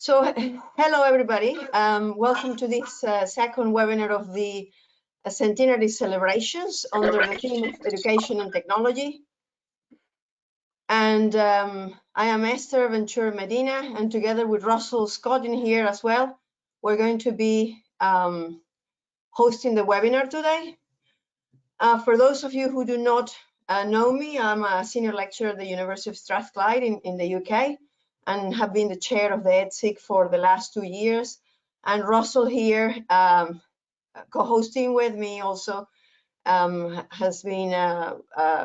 So hello everybody, welcome to this second webinar of the centenary celebrations under the theme of education and technology. And I am Esther Ventura Medina, and together with Russell Scott in here as well, we're going to be hosting the webinar today. For those of you who do not know me, I'm a senior lecturer at the University of Strathclyde in the UK, and have been the chair of the EdSIG for the last 2 years. And Russell here, co-hosting with me also, has been a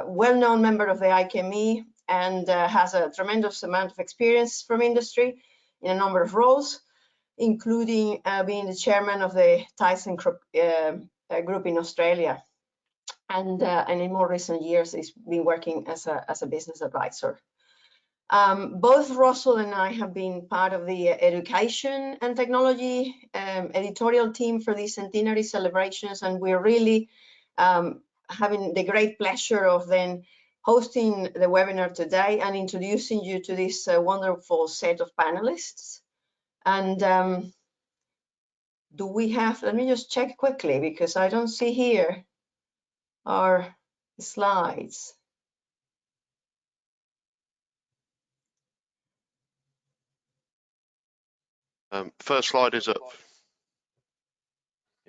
well-known member of the ICME and has a tremendous amount of experience from industry in a number of roles, including being the chairman of the Tyson group in Australia. And in more recent years, he's been working as a business advisor. Both Russell and I have been part of the education and technology editorial team for these centenary celebrations, and we're really having the great pleasure of then hosting the webinar today and introducing you to this wonderful set of panelists. And do we have, let me just check quickly because I don't see here our slides. First slide is up.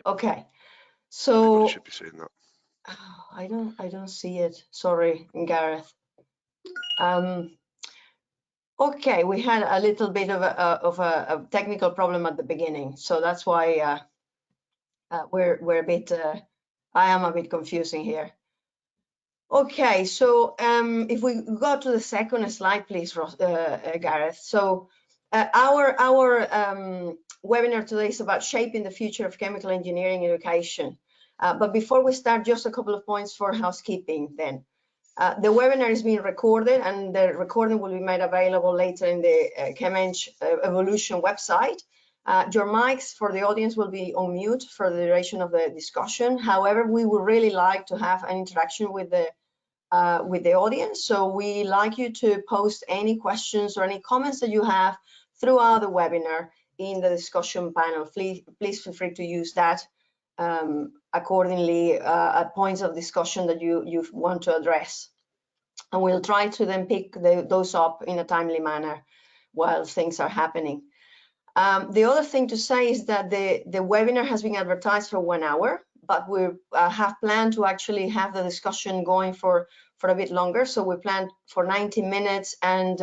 Okay, so should be seeing that. Oh, I don't see it. Sorry, Gareth. Okay, we had a little bit of a technical problem at the beginning, so that's why we're a bit. I am a bit confusing here. Okay, so if we go to the second slide, please, Gareth. So our webinar today is about shaping the future of chemical engineering education. But before we start, just a couple of points for housekeeping then. The webinar is being recorded, and the recording will be made available later in the ChemEng Evolution website. Your mics for the audience will be on mute for the duration of the discussion. However, we would really like to have an interaction with the audience. So we like you to post any questions or any comments that you have throughout the webinar in the discussion panel. Please feel free to use that accordingly at points of discussion that you want to address. And we'll try to then pick those up in a timely manner while things are happening. The other thing to say is that the webinar has been advertised for 1 hour, but we have planned to actually have the discussion going for a bit longer. So we planned for 90 minutes, and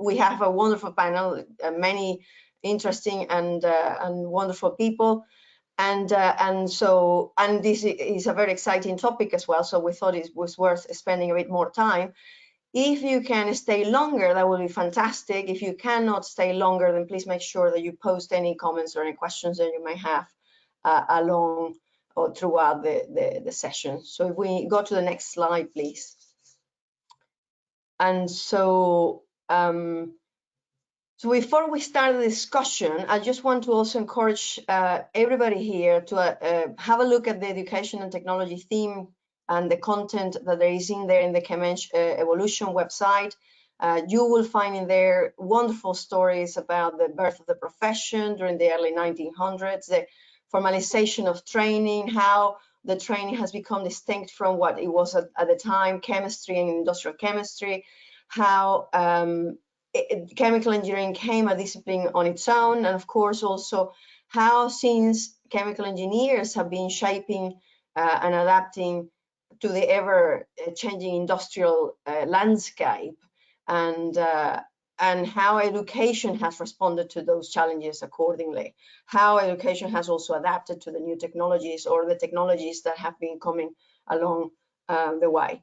we have a wonderful panel, many interesting and wonderful people. And this is a very exciting topic as well, so we thought it was worth spending a bit more time. If you can stay longer, that will be fantastic. If you cannot stay longer, then please make sure that you post any comments or any questions that you may have along or throughout the session. So if we go to the next slide, please. And so so before we start the discussion, I just want to also encourage everybody here to have a look at the education and technology theme and the content that there is in there in the ChemEng Evolution website. You will find in there wonderful stories about the birth of the profession during the early 1900s, the formalization of training, how the training has become distinct from what it was at the time, chemistry and industrial chemistry, how chemical engineering came a discipline on its own, and of course also how since chemical engineers have been shaping and adapting to the ever-changing industrial landscape, and how education has responded to those challenges accordingly, how education has also adapted to the new technologies or the technologies that have been coming along the way.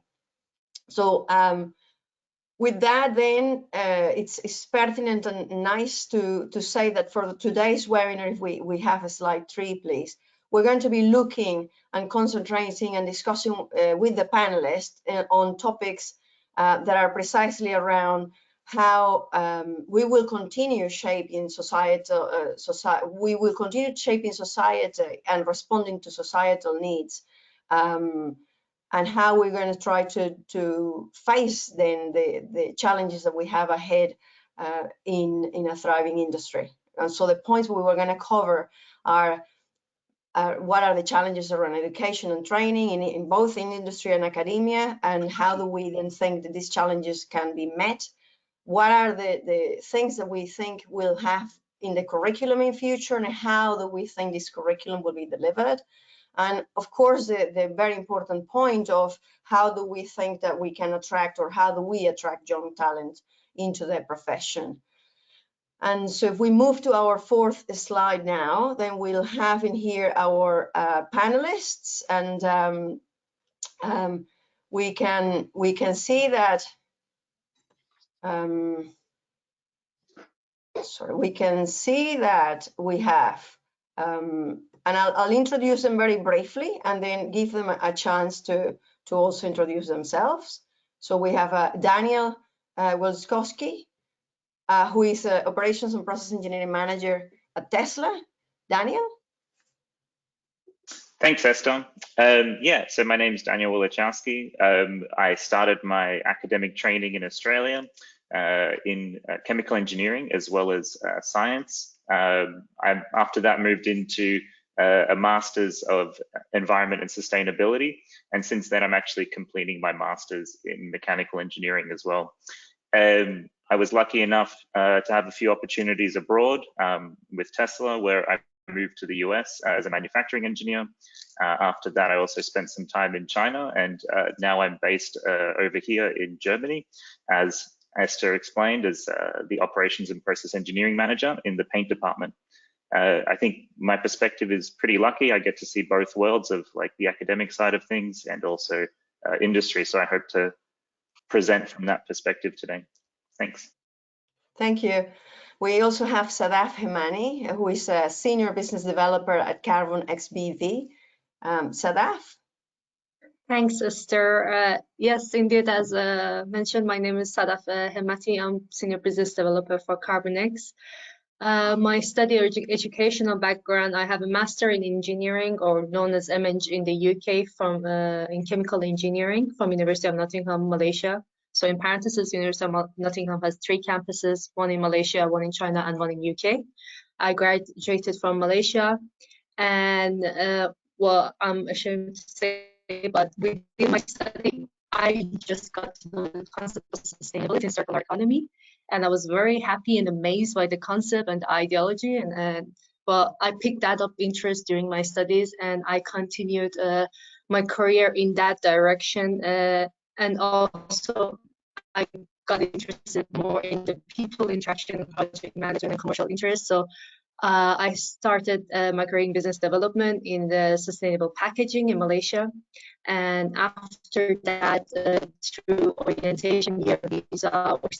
So with that, then it's pertinent and nice to say that for today's webinar, if we have a slide 3, please, we're going to be looking and concentrating and discussing with the panelists on topics that are precisely around how we will continue shaping society and responding to societal needs. And how we're going to try to face then the challenges that we have ahead in a thriving industry. And so the points we were going to cover are what are the challenges around education and training in both in industry and academia, and how do we then think that these challenges can be met? What are the things that we think we'll have in the curriculum in future, and how do we think this curriculum will be delivered? And of course, the very important point of how do we think that we can attract, or how do we attract young talent into the profession? And so if we move to our fourth slide now, then we'll have in here our panelists, and we can see that we can see that we have, and I'll introduce them very briefly and then give them a chance to also introduce themselves. So we have Daniel Wolochansky, who is Operations and Process Engineering Manager at Tesla. Daniel? Thanks, Esther. Yeah, so my name is Daniel Wolochansky. I started my academic training in Australia in chemical engineering as well as science. I, after that, moved into a Master's of Environment and Sustainability. And since then, I'm actually completing my Master's in Mechanical Engineering as well. I was lucky enough to have a few opportunities abroad with Tesla, where I moved to the US as a manufacturing engineer. After that, I also spent some time in China, and now I'm based over here in Germany, as Esther explained, as the Operations and Process Engineering Manager in the paint department. I think my perspective is pretty lucky. I get to see both worlds of like the academic side of things and also industry. So I hope to present from that perspective today. Thanks. Thank you. We also have Sadaf Hehmani, who is a Senior Business Developer at Carbon XBV. Sadaf? Thanks, Esther. Yes, indeed, as mentioned, my name is Sadaf Hehmani. I'm Senior Business Developer for CarbonX. My study educational background, I have a Master in Engineering, or known as ChemEng in the UK, from in Chemical Engineering from University of Nottingham, Malaysia. So in parentheses, University of Nottingham has 3 campuses, one in Malaysia, one in China, and one in UK. I graduated from Malaysia, and well, I'm ashamed to say, but within my study, I just got to know the concept of sustainability and circular economy, and I was very happy and amazed by the concept and the ideology. And well, I picked that up interest during my studies, and I continued my career in that direction. And also, I got interested more in the people interaction, project management, and commercial interest. So I started my career in business development in the sustainable packaging in Malaysia. And after that, through orientation year visa or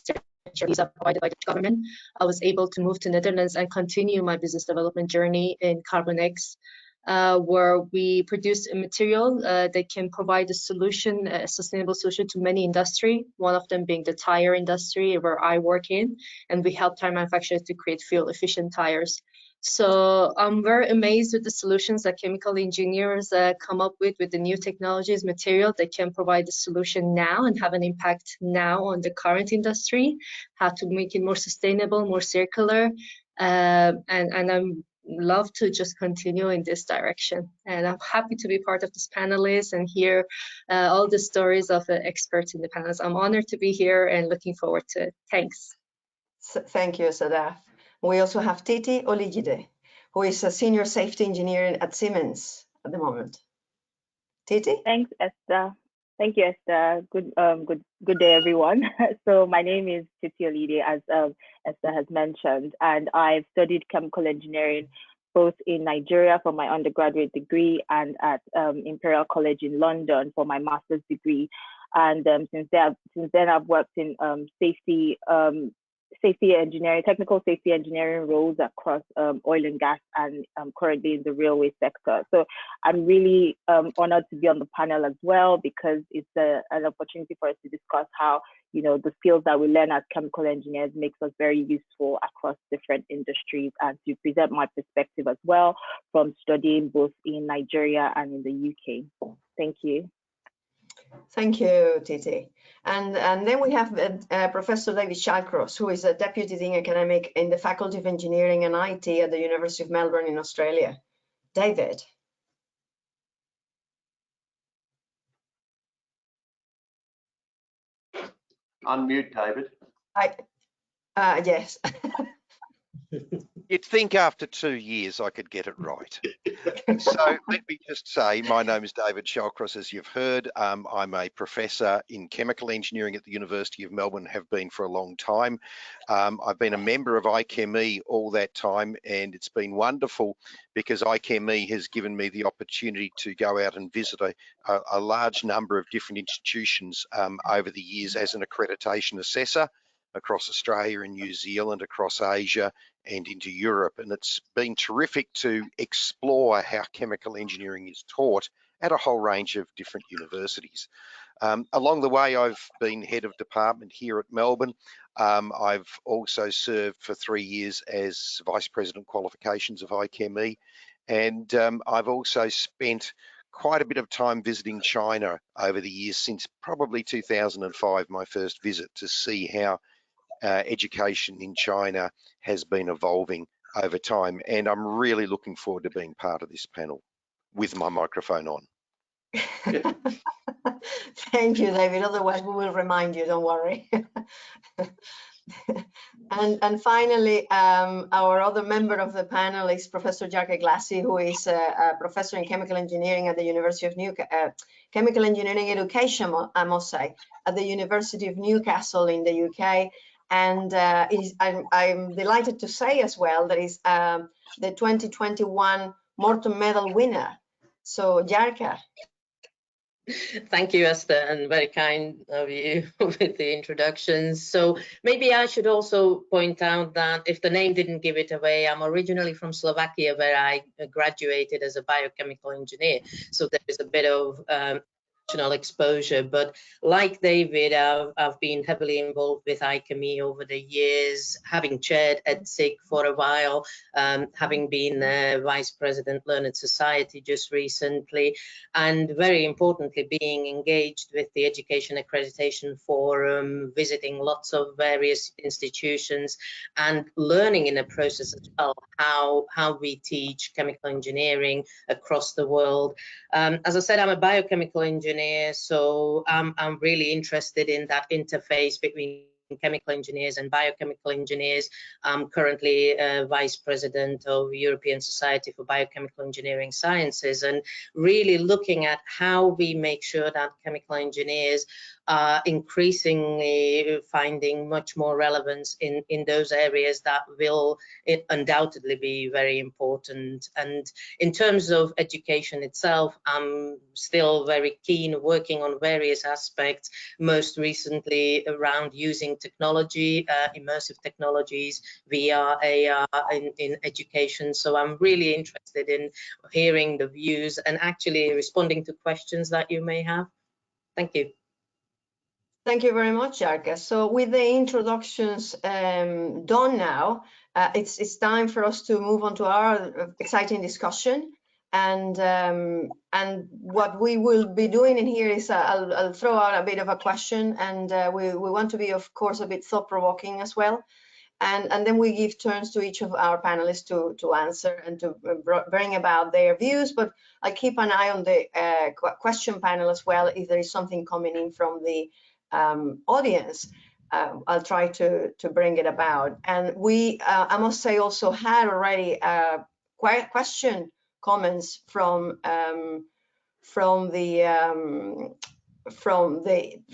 visa provided by the government, I was able to move to Netherlands and continue my business development journey in CarbonX, where we produce a material that can provide a solution, a sustainable solution to many industry, one of them being the tire industry where I work in, and we help tire manufacturers to create fuel efficient tires. So I'm very amazed with the solutions that chemical engineers come up with the new technologies, material that can provide a solution now and have an impact now on the current industry, how to make it more sustainable, more circular, and I'm love to just continue in this direction. And I'm happy to be part of this panelist and hear all the stories of the experts in the panels. I'm honored to be here and looking forward to it. Thanks. Thank you, Sadaf. We also have Titi Oladipo, who is a Senior Safety Engineer at Siemens at the moment. Titi? Thanks, Esther. Thank you, Esther. Good day, everyone. So my name is Titi Oladipo, as Esther has mentioned, and I've studied chemical engineering both in Nigeria for my undergraduate degree and at Imperial College in London for my master's degree. And since then, I've worked in safety engineering, technical safety engineering roles across oil and gas, and currently in the railway sector. So I'm really honored to be on the panel as well, because it's an opportunity for us to discuss how, you know, the skills that we learn as chemical engineers makes us very useful across different industries, and to present my perspective as well from studying both in Nigeria and in the UK. Thank you. Thank you, Titi. And then we have Professor David Shawcross, who is a Deputy Dean Academic in the Faculty of Engineering and IT at the University of Melbourne in Australia. David. Unmute, David. Yes. You'd think after 2 years I could get it right. So let me just say, my name is David Shawcross, as you've heard. I'm a professor in chemical engineering at the University of Melbourne, have been for a long time. I've been a member of iChemE all that time, and it's been wonderful because iChemE has given me the opportunity to go out and visit a large number of different institutions over the years as an accreditation assessor across Australia and New Zealand, across Asia and into Europe. And it's been terrific to explore how chemical engineering is taught at a whole range of different universities. Along the way, I've been head of department here at Melbourne. I've also served for 3 years as Vice President Qualifications of iChemE. And I've also spent quite a bit of time visiting China over the years, since probably 2005, my first visit, to see how education in China has been evolving over time. And I'm really looking forward to being part of this panel with my microphone on. Thank you, David. Otherwise, we will remind you, don't worry. And finally, our other member of the panel is Professor Jarka Glassie, who is a professor in chemical engineering at the University of Newcastle, chemical engineering education, I must say, at the University of Newcastle in the UK. And I'm delighted to say as well that he's the 2021 Morton Medal winner. So Jarka. Thank you, Esther, and very kind of you with the introductions. So maybe I should also point out that if the name didn't give it away, I'm originally from Slovakia, where I graduated as a biochemical engineer. So there is a bit of international exposure, but like David, I've been heavily involved with iChemE over the years, having chaired EdSIG for a while, having been Vice President Learned Society just recently, and very importantly being engaged with the Education Accreditation Forum, visiting lots of various institutions and learning in the process as well how we teach chemical engineering across the world. As I said, I'm a biochemical engineer, so I'm really interested in that interface between chemical engineers and biochemical engineers. I'm currently Vice President of European Society for Biochemical Engineering Sciences, and really looking at how we make sure that chemical engineers are increasingly finding much more relevance in those areas that will undoubtedly be very important. And in terms of education itself, I'm still very keen working on various aspects, most recently around using technology, immersive technologies, VR, AR in education. So I'm really interested in hearing the views and actually responding to questions that you may have. Thank you. Thank you very much, Jarka. So with the introductions done now, it's time for us to move on to our exciting discussion. And what we will be doing in here is I'll throw out a bit of a question, and we want to be, of course, a bit thought-provoking as well. And then we give turns to each of our panelists to answer and to bring about their views. But I'll keep an eye on the question panel as well. If there is something coming in from the audience, I'll try to bring it about. And we, I must say, also had already question comments from the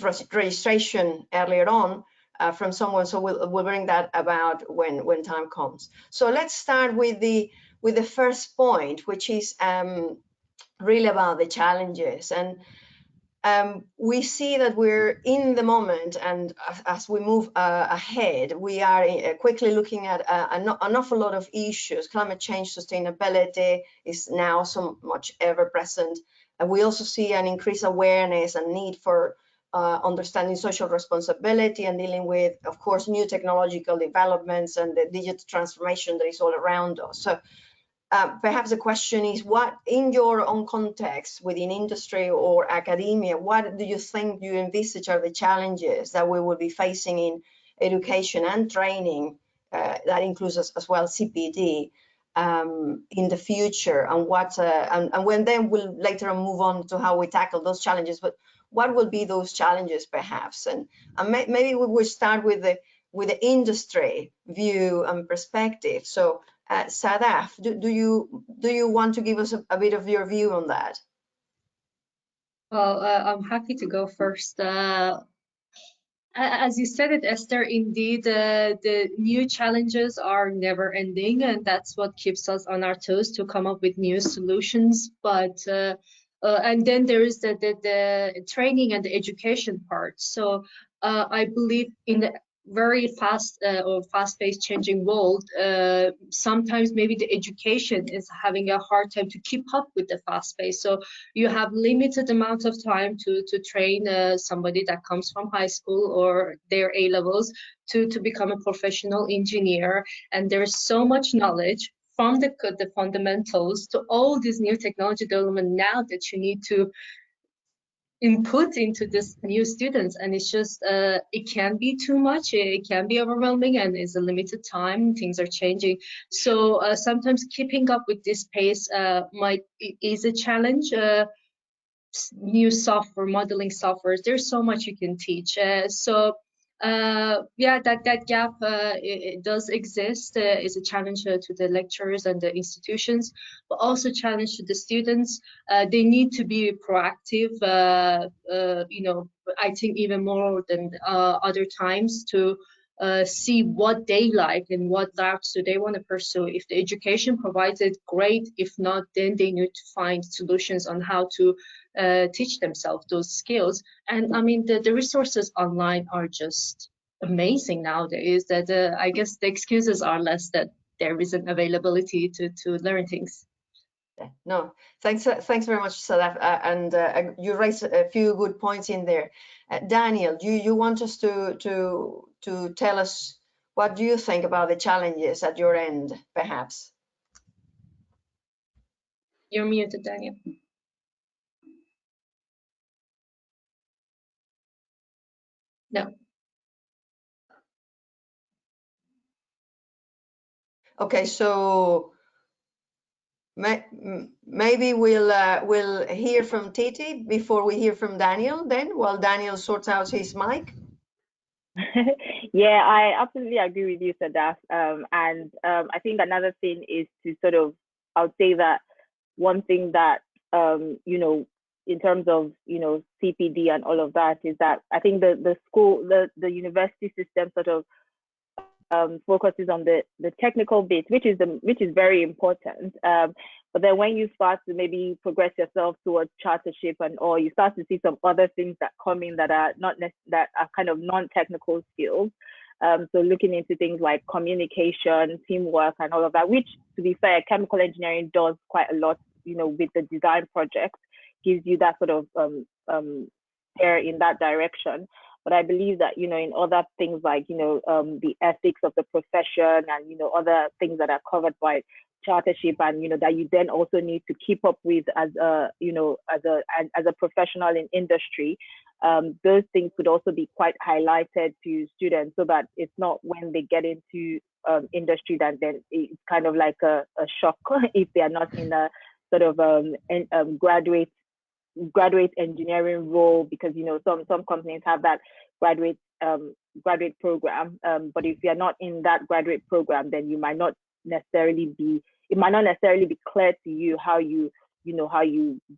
registration earlier on from someone. So we'll bring that about when time comes. So let's start with the first point, which is really about the challenges. And we see that we're in the moment, and as we move ahead, we are quickly looking at an awful lot of issues. Climate change, sustainability is now so much ever present. And we also see an increased awareness and need for understanding social responsibility and dealing with, of course, new technological developments and the digital transformation that is all around us. So perhaps the question is, what in your own context within industry or academia, what do you think you envisage are the challenges that we will be facing in education and training, that includes as well CPD, in the future, and what and when then we'll later on move on to how we tackle those challenges, but what will be those challenges perhaps? And maybe we will start with the industry view and perspective. So Sadaf, do you want to give us a bit of your view on that? Well, I'm happy to go first. As you said it, Esther, indeed, the new challenges are never ending, and that's what keeps us on our toes to come up with new solutions. But and then there is the training and the education part. So I believe in the very fast-paced changing world, sometimes maybe the education is having a hard time to keep up with the fast pace. So you have limited amount of time to train somebody that comes from high school or their A levels to become a professional engineer. And there's so much knowledge from the fundamentals to all this new technology development now that you need to input into this new students, and it's just it can be too much, it can be overwhelming, and it's a limited time, things are changing. So sometimes keeping up with this pace is a challenge. New software, modeling softwares, there's so much you can teach. Yeah, that gap it does exist. Is a challenge to the lecturers and the institutions, but also challenge to the students. They need to be proactive. You know, I think even more than other times to see what they like and what routes do they want to pursue. If the education provides it, great. If not, then they need to find solutions on how to teach themselves those skills. And I mean, the resources online are just amazing nowadays, that I guess the excuses are less that there isn't availability to learn things. No, thanks very much, Sadaf, and you raised a few good points in there. Daniel, you want us to tell us what do you think about the challenges at your end, perhaps? You're muted, Daniel. No. Okay, so maybe we'll hear from Titi before we hear from Daniel then, while Daniel sorts out his mic. Yeah, I absolutely agree with you, Sadaf. And I think another thing is to sort of, I would say that one thing that, you know, in terms of, you know, CPD and all of that, is that I think the university system sort of focuses on the technical bit, which is very important. But then when you start to maybe progress yourself towards chartership or you start to see some other things that come in that are that are kind of non-technical skills. So looking into things like communication, teamwork, and all of that, which, to be fair, chemical engineering does quite a lot, you know, with the design projects, gives you that sort of care in that direction. But I believe that, you know, in other things like, you know, the ethics of the profession and, you know, other things that are covered by chartership, and, you know, that you then also need to keep up with as a, you know, as a professional in industry, those things could also be quite highlighted to students, so that it's not when they get into industry that then it's kind of like a shock if they are not in a sort of graduate engineering role, because, you know, some companies have that graduate program, but if you're not in that graduate program, then it might not necessarily be clear to you how you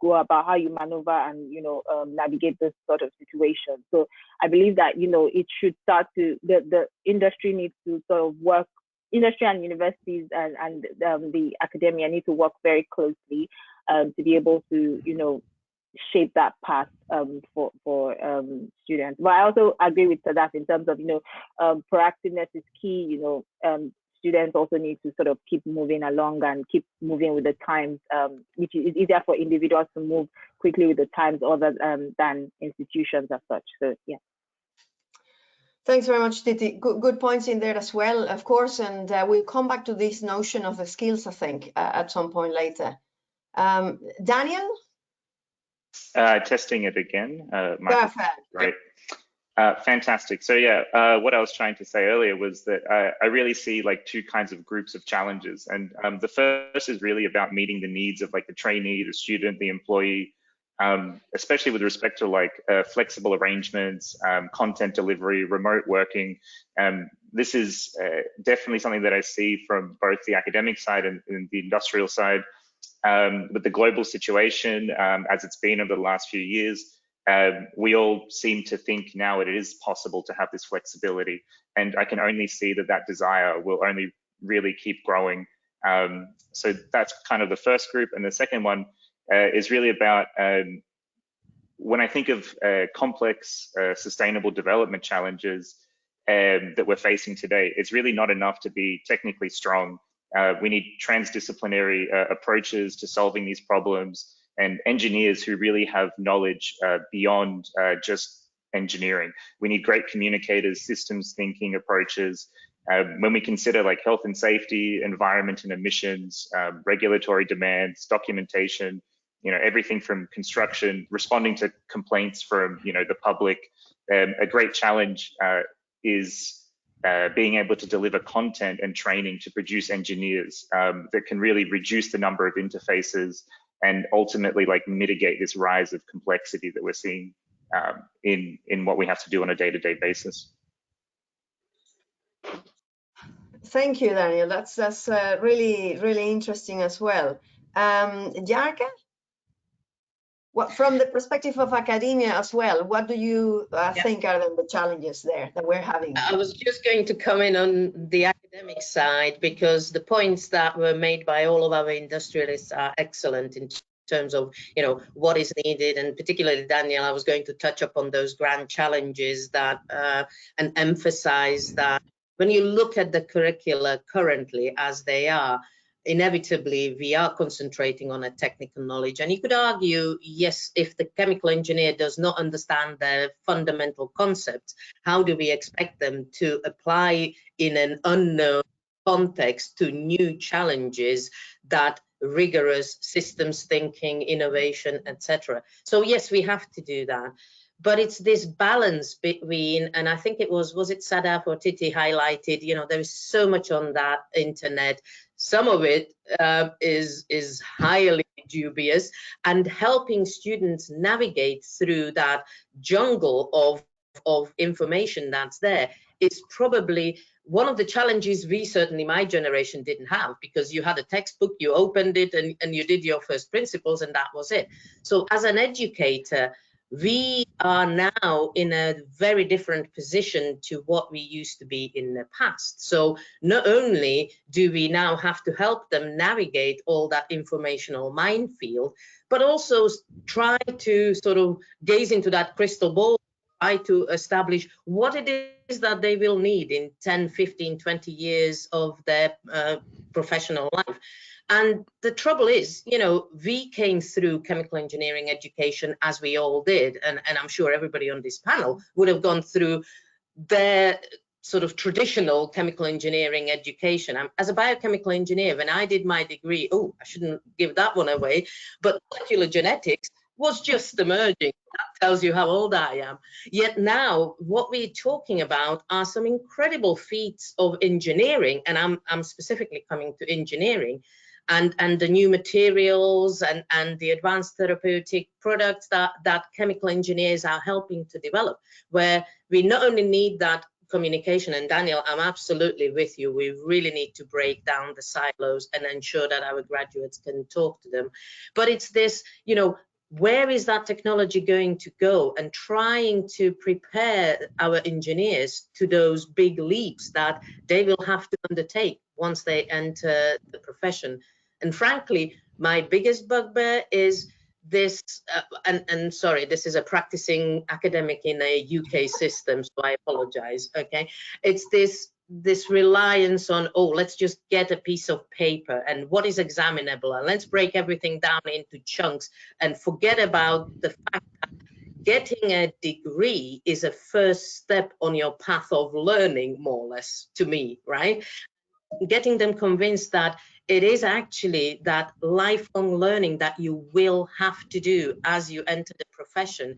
go about, how you maneuver and, you know, navigate this sort of situation. So I believe that, you know, it should start to, the industry needs to sort of work, industry and universities and the academia need to work very closely to be able to, you know, shape that path for students. But I also agree with Sadaf in terms of, you know, proactiveness is key. You know, students also need to sort of keep moving along and keep moving with the times, which is easier for individuals to move quickly with the times other than institutions as such. So yeah. Thanks very much, Titi. Good points in there as well, of course, and we'll come back to this notion of the skills, I think, at some point later. Daniel? Testing it again. Perfect. Great. Fantastic. So yeah, what I was trying to say earlier was that I really see like two kinds of groups of challenges. And the first is really about meeting the needs of like the trainee, the student, the employee, especially with respect to like flexible arrangements, content delivery, remote working. This is definitely something that I see from both the academic side and the industrial side. With the global situation, as it's been over the last few years, we all seem to think now it is possible to have this flexibility, and I can only see that that desire will only really keep growing. So that's kind of the first group, and the second one is really about when I think of complex sustainable development challenges that we're facing today. It's really not enough to be technically strong. We need transdisciplinary approaches to solving these problems, and engineers who really have knowledge beyond just engineering. We need great communicators, systems thinking approaches. When we consider like health and safety, environment and emissions, regulatory demands, documentation, everything from construction, responding to complaints from, the public, a great challenge is being able to deliver content and training to produce engineers that can really reduce the number of interfaces and ultimately like mitigate this rise of complexity that we're seeing in what we have to do on a day-to-day basis. Thank you, Daniel. That's really, really interesting as well. Jarka? From the perspective of academia as well, what do you think are the challenges there that we're having? I was just going to come in on the academic side, because the points that were made by all of our industrialists are excellent in terms of, what is needed, and particularly Daniel, I was going to touch upon those grand challenges that and emphasize that when you look at the curricula currently as they are, inevitably we are concentrating on a technical knowledge, and you could argue, yes, if the chemical engineer does not understand the fundamental concepts, how do we expect them to apply in an unknown context to new challenges that rigorous systems thinking, innovation, etc. So yes, we have to do that. But it's this balance between, and I think it was it Sadaf or Titi highlighted, there is so much on that internet. Some of it is highly dubious, and helping students navigate through that jungle of information that's there is probably one of the challenges certainly my generation didn't have, because you had a textbook, you opened it and you did your first principles and that was it. So as an educator, we are now in a very different position to what we used to be in the past. So not only do we now have to help them navigate all that informational minefield, but also try to sort of gaze into that crystal ball, try to establish what it is that they will need in 10, 15, 20 years of their professional life. And the trouble is, we came through chemical engineering education as we all did, and I'm sure everybody on this panel would have gone through their sort of traditional chemical engineering education. As a biochemical engineer, when I did my degree, I shouldn't give that one away, but molecular genetics was just emerging. That tells you how old I am. Yet now, what we're talking about are some incredible feats of engineering, and I'm specifically coming to engineering, and the new materials and the advanced therapeutic products that chemical engineers are helping to develop, where we not only need that communication, and Daniel, I'm absolutely with you, we really need to break down the silos and ensure that our graduates can talk to them, but it's this, where is that technology going to go, and trying to prepare our engineers to those big leaps that they will have to undertake once they enter the profession. And frankly, my biggest bugbear is this, and sorry, this is a practicing academic in a UK system, so I apologize, okay? It's this reliance on, let's just get a piece of paper and what is examinable, and let's break everything down into chunks and forget about the fact that getting a degree is a first step on your path of learning, more or less, to me, right? Getting them convinced that it is actually that lifelong learning that you will have to do as you enter the profession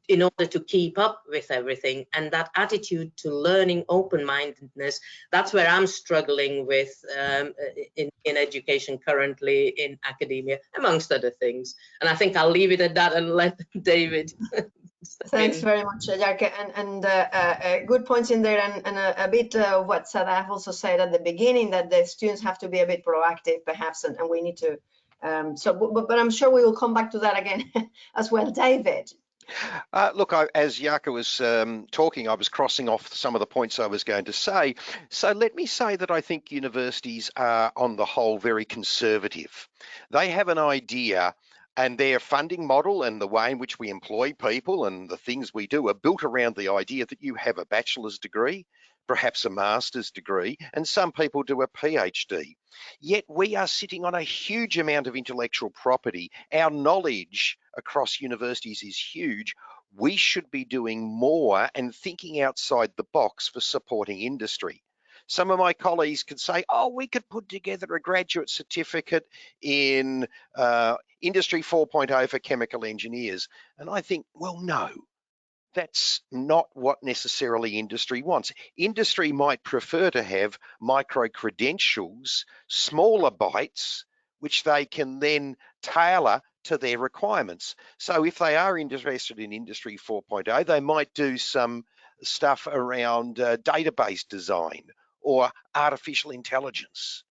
in order to keep up with everything. And that attitude to learning, open-mindedness, that's where I'm struggling with in education currently, in academia, amongst other things. And I think I'll leave it at that and let David. Thanks very much, Jarka, and good points in there, and a bit what Sadaf also said at the beginning, that the students have to be a bit proactive, perhaps, and we need to. But I'm sure we will come back to that again as well, David. Look, as Jarka was talking, I was crossing off some of the points I was going to say. So let me say that I think universities are, on the whole, very conservative. They have an idea, and their funding model and the way in which we employ people and the things we do are built around the idea that you have a bachelor's degree, perhaps a master's degree, and some people do a PhD. Yet we are sitting on a huge amount of intellectual property. Our knowledge across universities is huge. We should be doing more and thinking outside the box for supporting industry. Some of my colleagues could say, oh, we could put together a graduate certificate in Industry 4.0 for chemical engineers. And I think, well, no. That's not what necessarily industry wants. Industry might prefer to have micro-credentials, smaller bites, which they can then tailor to their requirements. So if they are interested in Industry 4.0, they might do some stuff around database design or artificial intelligence.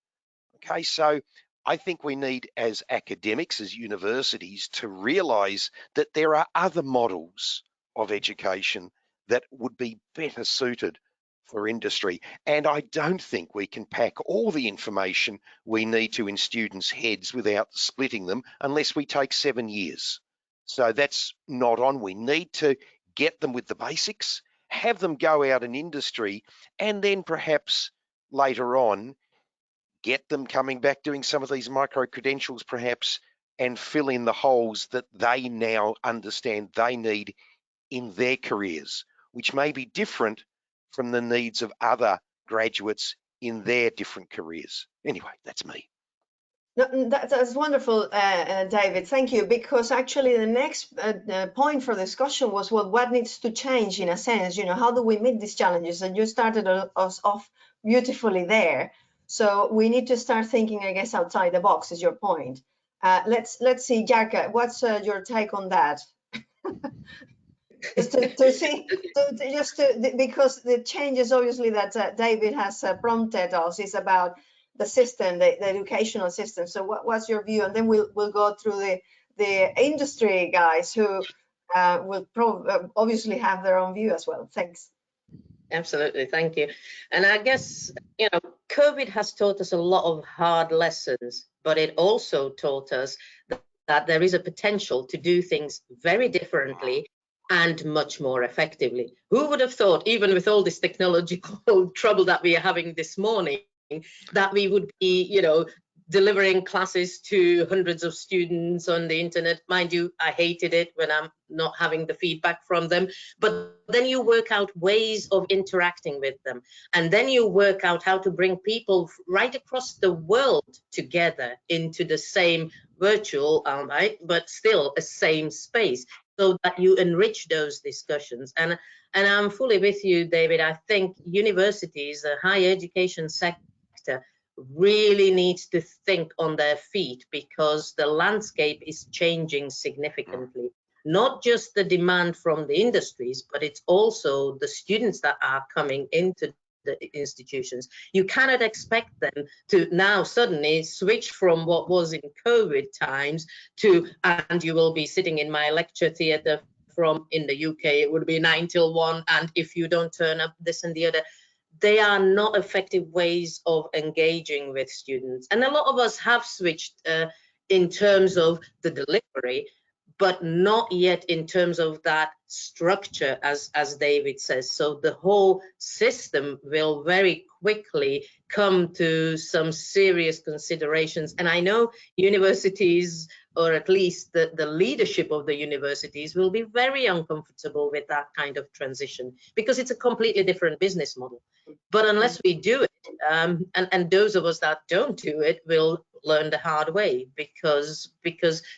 Okay, so I think we need, as academics, as universities, to realise that there are other models of education that would be better suited for industry. And I don't think we can pack all the information we need to in students' heads without splitting them unless we take 7 years. So that's not on. We need to get them with the basics, have them go out in industry, and then perhaps later on, get them coming back doing some of these micro-credentials perhaps, and fill in the holes that they now understand they need in their careers, which may be different from the needs of other graduates in their different careers. Anyway, that's me. No, that's wonderful, David. Thank you. Because actually, the next point for discussion was, well, what needs to change in a sense? You know, how do we meet these challenges? And you started us off beautifully there. So we need to start thinking, I guess, outside the box. Is your point? Let's see, Jarka, what's your take on that? Just because the changes obviously that David has prompted us is about the system, the educational system. So what's your view? And then we'll go through the industry guys who will obviously have their own view as well. Thanks. Absolutely, thank you. And I guess, you know, COVID has taught us a lot of hard lessons, but it also taught us that there is a potential to do things very differently and much more effectively. Who would have thought, even with all this technological trouble that we are having this morning, that we would be, you know, delivering classes to hundreds of students on the internet. Mind you, I hated it when I'm not having the feedback from them, but then you work out ways of interacting with them. And then you work out how to bring people right across the world together into the same virtual, right, but still a same space, so that you enrich those discussions. And I'm fully with you, David. I think universities, the higher education sector, really needs to think on their feet, because the landscape is changing significantly. Not just the demand from the industries, but it's also the students that are coming into the institutions. You cannot expect them to now suddenly switch from what was in COVID times to, and you will be sitting in my lecture theatre from, in the UK, it would be 9 till 1, and if you don't turn up, this and the other. They are not effective ways of engaging with students. And a lot of us have switched in terms of the delivery, but not yet in terms of that structure, as David says. So the whole system will very quickly come to some serious considerations. And I know universities or at least the leadership of the universities will be very uncomfortable with that kind of transition, because it's a completely different business model. But unless we do it, and those of us that don't do it will learn the hard way, because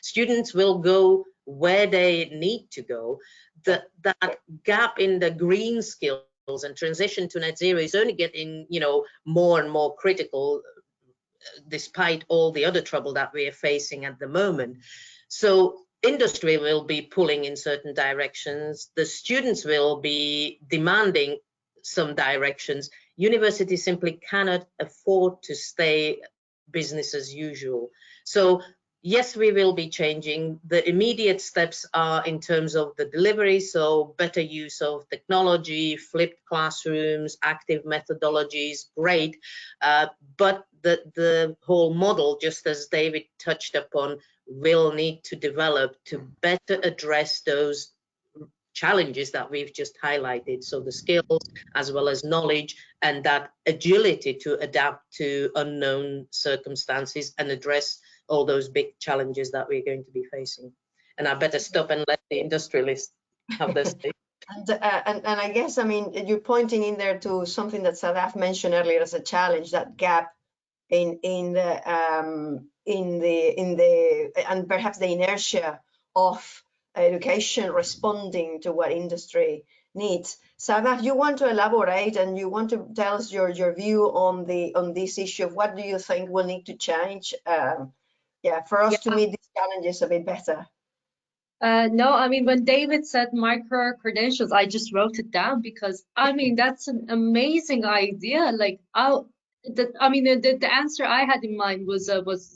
students will go where they need to go. That gap in the green skills and transition to net zero is only getting, you know, more and more critical, despite all the other trouble that we are facing at the moment. So industry will be pulling in certain directions. The students will be demanding some directions. Universities simply cannot afford to stay business as usual. So yes, we will be changing. The immediate steps are in terms of the delivery, so better use of technology, flipped classrooms, active methodologies, great. But the whole model, just as David touched upon, will need to develop to better address those challenges that we've just highlighted. So the skills as well as knowledge, and that agility to adapt to unknown circumstances and address all those big challenges that we're going to be facing. And I better stop and let the industrialists have their say. And I guess, I mean, you're pointing in there to something that Sadaf mentioned earlier as a challenge, that gap in the and perhaps the inertia of education responding to what industry needs. Sadaf, you want to elaborate and you want to tell us your view on this issue of what do you think will need to change, for us to meet these challenges a bit better. No, I mean, when David said micro-credentials, I just wrote it down because, I mean, that's an amazing idea. Like, the answer I had in mind was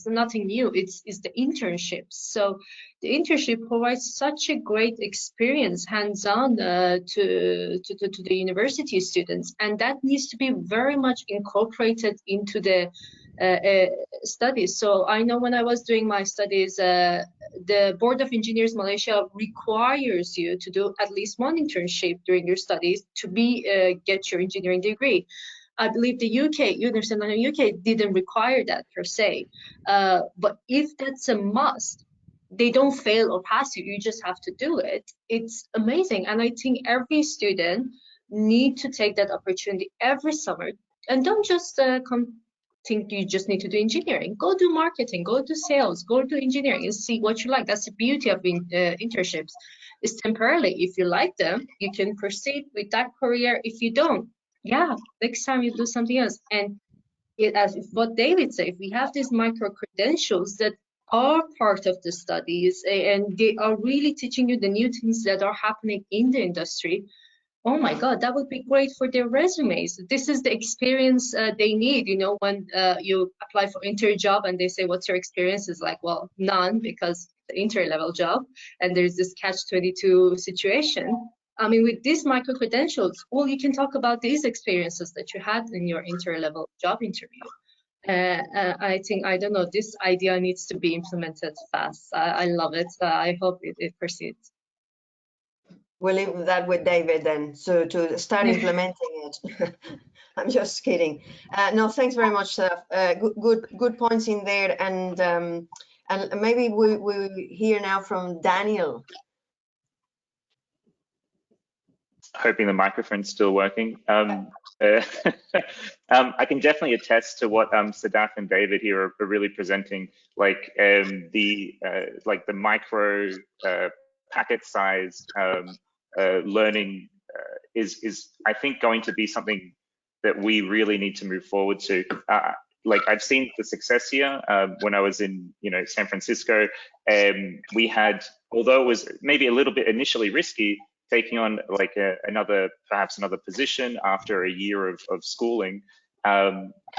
nothing new. It's the internships. So the internship provides such a great experience, hands-on, to the university students, and that needs to be very much incorporated into the studies. So I know when I was doing my studies, the Board of Engineers Malaysia requires you to do at least one internship during your studies to get your engineering degree. I believe the University of the UK didn't require that per se, but if that's a must, they don't fail or pass you. You just have to do it. It's amazing, and I think every student need to take that opportunity every summer, and don't just think you just need to do engineering. Go do marketing, go do sales, go do engineering and see what you like. That's the beauty of internships. It's temporarily. If you like them, you can proceed with that career. If you don't, next time you do something else. And as what David said, if we have these micro-credentials that are part of the studies and they are really teaching you the new things that are happening in the industry, oh my God, that would be great for their resumes. This is the experience they need. You know, when you apply for inter job and they say, what's your experience? It's like, well, none, because the inter level job, and there's this catch-22 situation. I mean, with these micro-credentials, well, you can talk about these experiences that you had in your inter level job interview. I think, I don't know, this idea needs to be implemented fast. I love it. I hope it proceeds. We'll leave that with David then, so to start implementing it. I'm just kidding. No, thanks very much, Sadaf. Good points in there, and maybe we hear now from Daniel. Hoping the microphone's still working. I can definitely attest to what Sadaf and David here are really presenting, like the micro packet-sized learning is I think going to be something that we really need to move forward to. Like I've seen the success here when I was in San Francisco. We had, although it was maybe a little bit initially risky, taking on like perhaps another position after a year of schooling,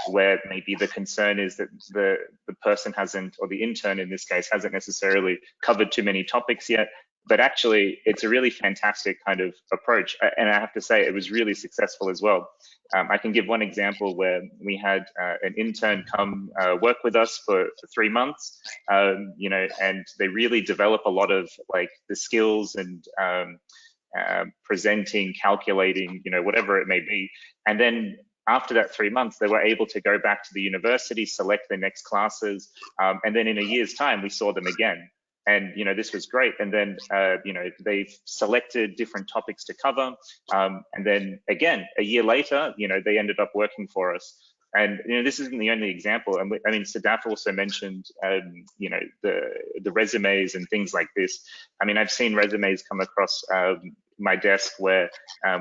where maybe the concern is that the person hasn't, or the intern in this case, hasn't necessarily covered too many topics yet. But actually, it's a really fantastic kind of approach. And I have to say, it was really successful as well. I can give one example where we had an intern come work with us for 3 months, and they really develop a lot of like the skills and presenting, calculating, whatever it may be. And then after that 3 months, they were able to go back to the university, select their next classes. And then in a year's time, we saw them again. And, you know, this was great. And then, you know, they've selected different topics to cover. And then again, a year later, you know, they ended up working for us. And, you know, this isn't the only example. And I mean, Sadaf also mentioned, you know, the resumes and things like this. I mean, I've seen resumes come across my desk where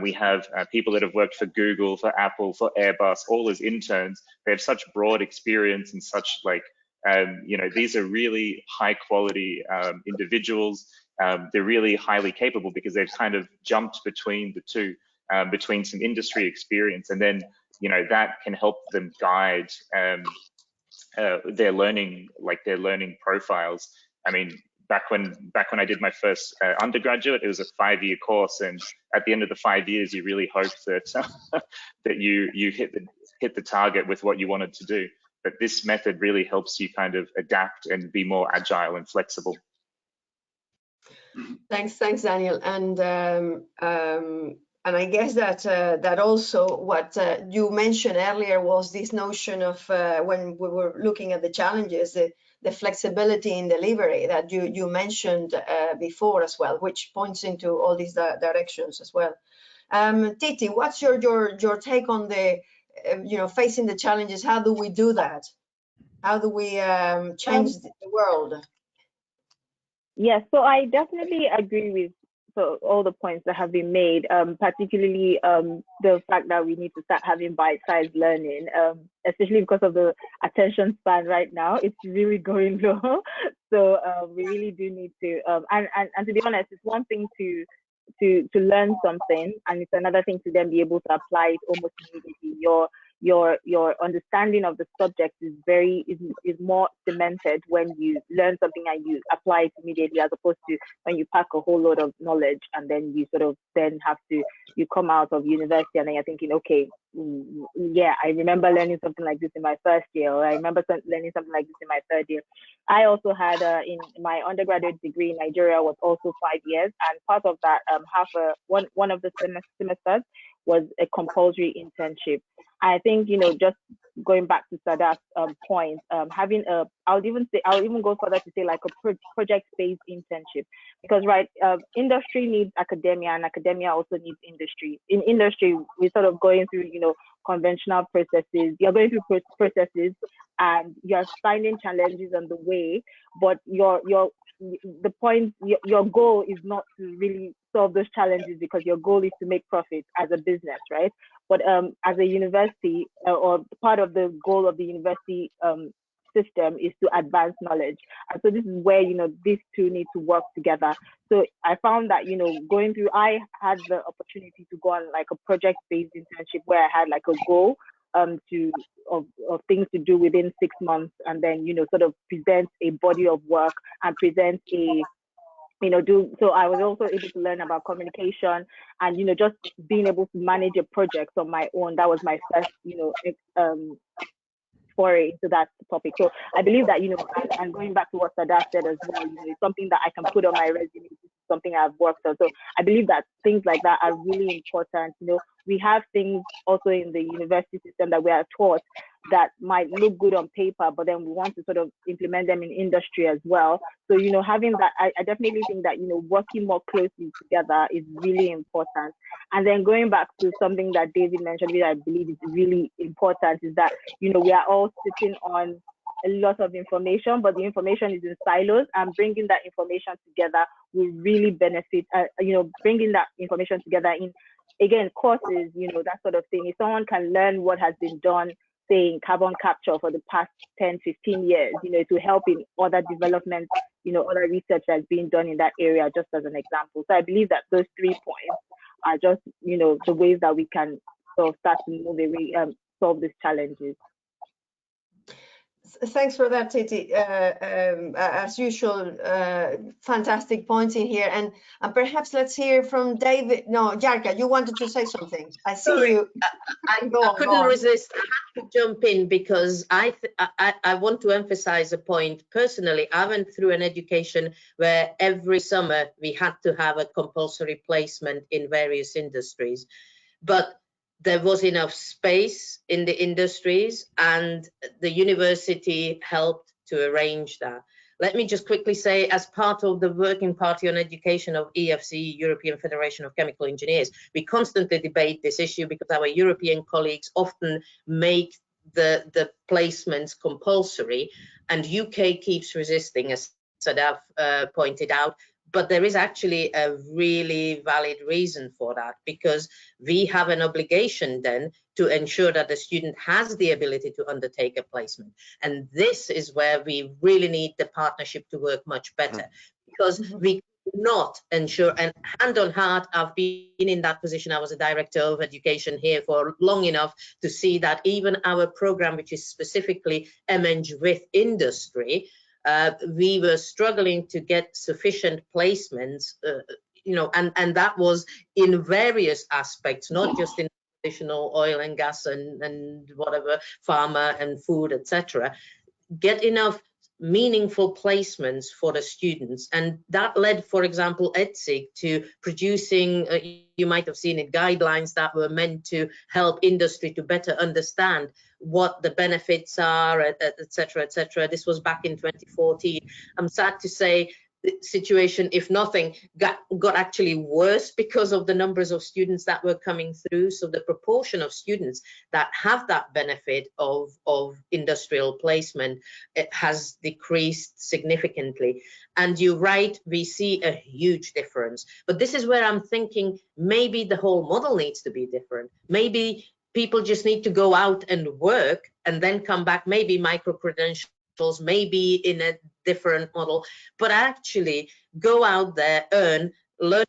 we have people that have worked for Google, for Apple, for Airbus, all as interns. They have such broad experience and such like, you know, these are really high quality individuals. They're really highly capable because they've kind of jumped between the two, between some industry experience, and then, you know, that can help them guide their learning, like their learning profiles. I mean, back when I did my first undergraduate, it was a 5-year course, and at the end of the 5 years, you really hope that that you hit the target with what you wanted to do. But this method really helps you kind of adapt and be more agile and flexible. Thanks, Daniel. And I guess that that also what you mentioned earlier was this notion of when we were looking at the challenges, the flexibility in delivery that you mentioned before as well, which points into all these directions as well. Titi, what's your take on the you know, facing the challenges? How do we do that? How do we change the world? Yes, so I definitely agree with all the points that have been made, particularly the fact that we need to start having bite-sized learning, especially because of the attention span right now. It's really going low. So we really do need to, and to be honest, it's one thing to learn something, and it's another thing to then be able to apply it almost immediately. Your understanding of the subject is more cemented when you learn something and you apply it immediately, as opposed to when you pack a whole load of knowledge and then you sort of then have to, you come out of university and then you're thinking, okay, yeah, I remember learning something like this in my first year, or I remember learning something like this in my third year. I also had in my undergraduate degree in Nigeria was also 5 years, and part of that one of the semesters was a compulsory internship. I think, you know, just going back to Sadaf's point, having I would even go further to say like a project-based internship, because industry needs academia and academia also needs industry. In industry, we're sort of going through, you know, conventional processes. You're going through processes and you're finding challenges on the way, but your goal is not to really solve those challenges, because your goal is to make profit as a business, right? But as a university, or part of the goal of the university system is to advance knowledge. And so this is where, you know, these two need to work together. So I found that, you know, I had the opportunity to go on like a project-based internship where I had like a goal of things to do within 6 months, and then, you know, sort of present a body of work and present a, you know, so I was also able to learn about communication and, you know, just being able to manage a project on my own. That was my first, you know, foray into that topic. So I believe that, you know, and going back to what Sadaf said as well, you know, it's something that I can put on my resume, something I've worked on. So I believe that things like that are really important. You know, we have things also in the university system that we are taught that might look good on paper, but then we want to sort of implement them in industry as well. So, you know, having that, I definitely think that, you know, working more closely together is really important. And then going back to something that David mentioned, which I believe is really important, is that, you know, we are all sitting on a lot of information, but the information is in silos, and bringing that information together will really benefit, you know, bringing that information together in, again, courses, you know, that sort of thing. If someone can learn what has been done, say, in carbon capture for the past 10, 15 years, you know, to help in other development, you know, other research that's being done in that area, just as an example. So I believe that those 3 points are just, you know, the ways that we can sort of start to move away, solve these challenges. Thanks for that, Titi. As usual, fantastic points in here. And perhaps let's hear from David. No, Jarka, you wanted to say something. I see Sorry, you. I couldn't resist. I had to jump in because I want to emphasize a point. Personally, I went through an education where every summer we had to have a compulsory placement in various industries. But there was enough space in the industries, and the university helped to arrange that. let me just quickly say, as part of the Working Party on Education of EFC, European Federation of Chemical Engineers, we constantly debate this issue because our European colleagues often make the placements compulsory, and UK keeps resisting, as Sadaf pointed out. But there is actually a really valid reason for that, because we have an obligation then to ensure that the student has the ability to undertake a placement. And this is where we really need the partnership to work much better, because we not ensure, and hand on heart, I've been in that position. I was a director of education here for long enough to see that even our program, which is specifically MEng with industry, we were struggling to get sufficient placements, and that was in various aspects, not just in traditional oil and gas and whatever, pharma and food, etc. Get enough meaningful placements for the students, and that led, for example, ETSIG to producing, you might have seen it, guidelines that were meant to help industry to better understand what the benefits are, etc., etc. This was back in 2014. I'm sad to say the situation, if nothing, got actually worse because of the numbers of students that were coming through. So the proportion of students that have that benefit of industrial placement, it has decreased significantly. And you're right, we see a huge difference. But this is where I'm thinking maybe the whole model needs to be different. Maybe people just need to go out and work and then come back, maybe micro-credentials, maybe in a different model, but actually go out there, earn, learn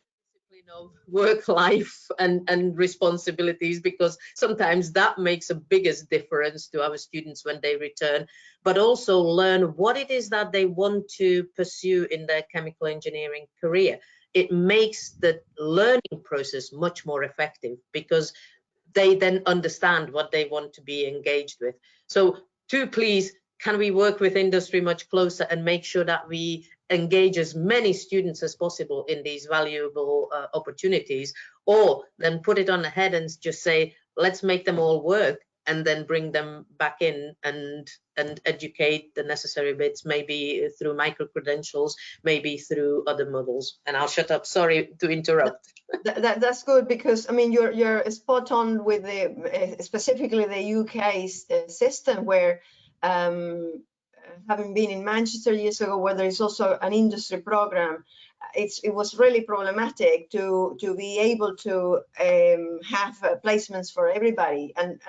discipline of work life and responsibilities, because sometimes that makes a biggest difference to our students when they return, but also learn what it is that they want to pursue in their chemical engineering career. It makes the learning process much more effective because they then understand what they want to be engaged with. So please, can we work with industry much closer and make sure that we engage as many students as possible in these valuable opportunities, or then put it on the head and just say, let's make them all work and then bring them back in and educate the necessary bits, maybe through micro-credentials, maybe through other models. And I'll shut up, sorry to interrupt. That's good, because I mean you're spot on with the specifically the UK system, where having been in Manchester years ago, where there is also an industry program, it was really problematic to be able to have placements for everybody. And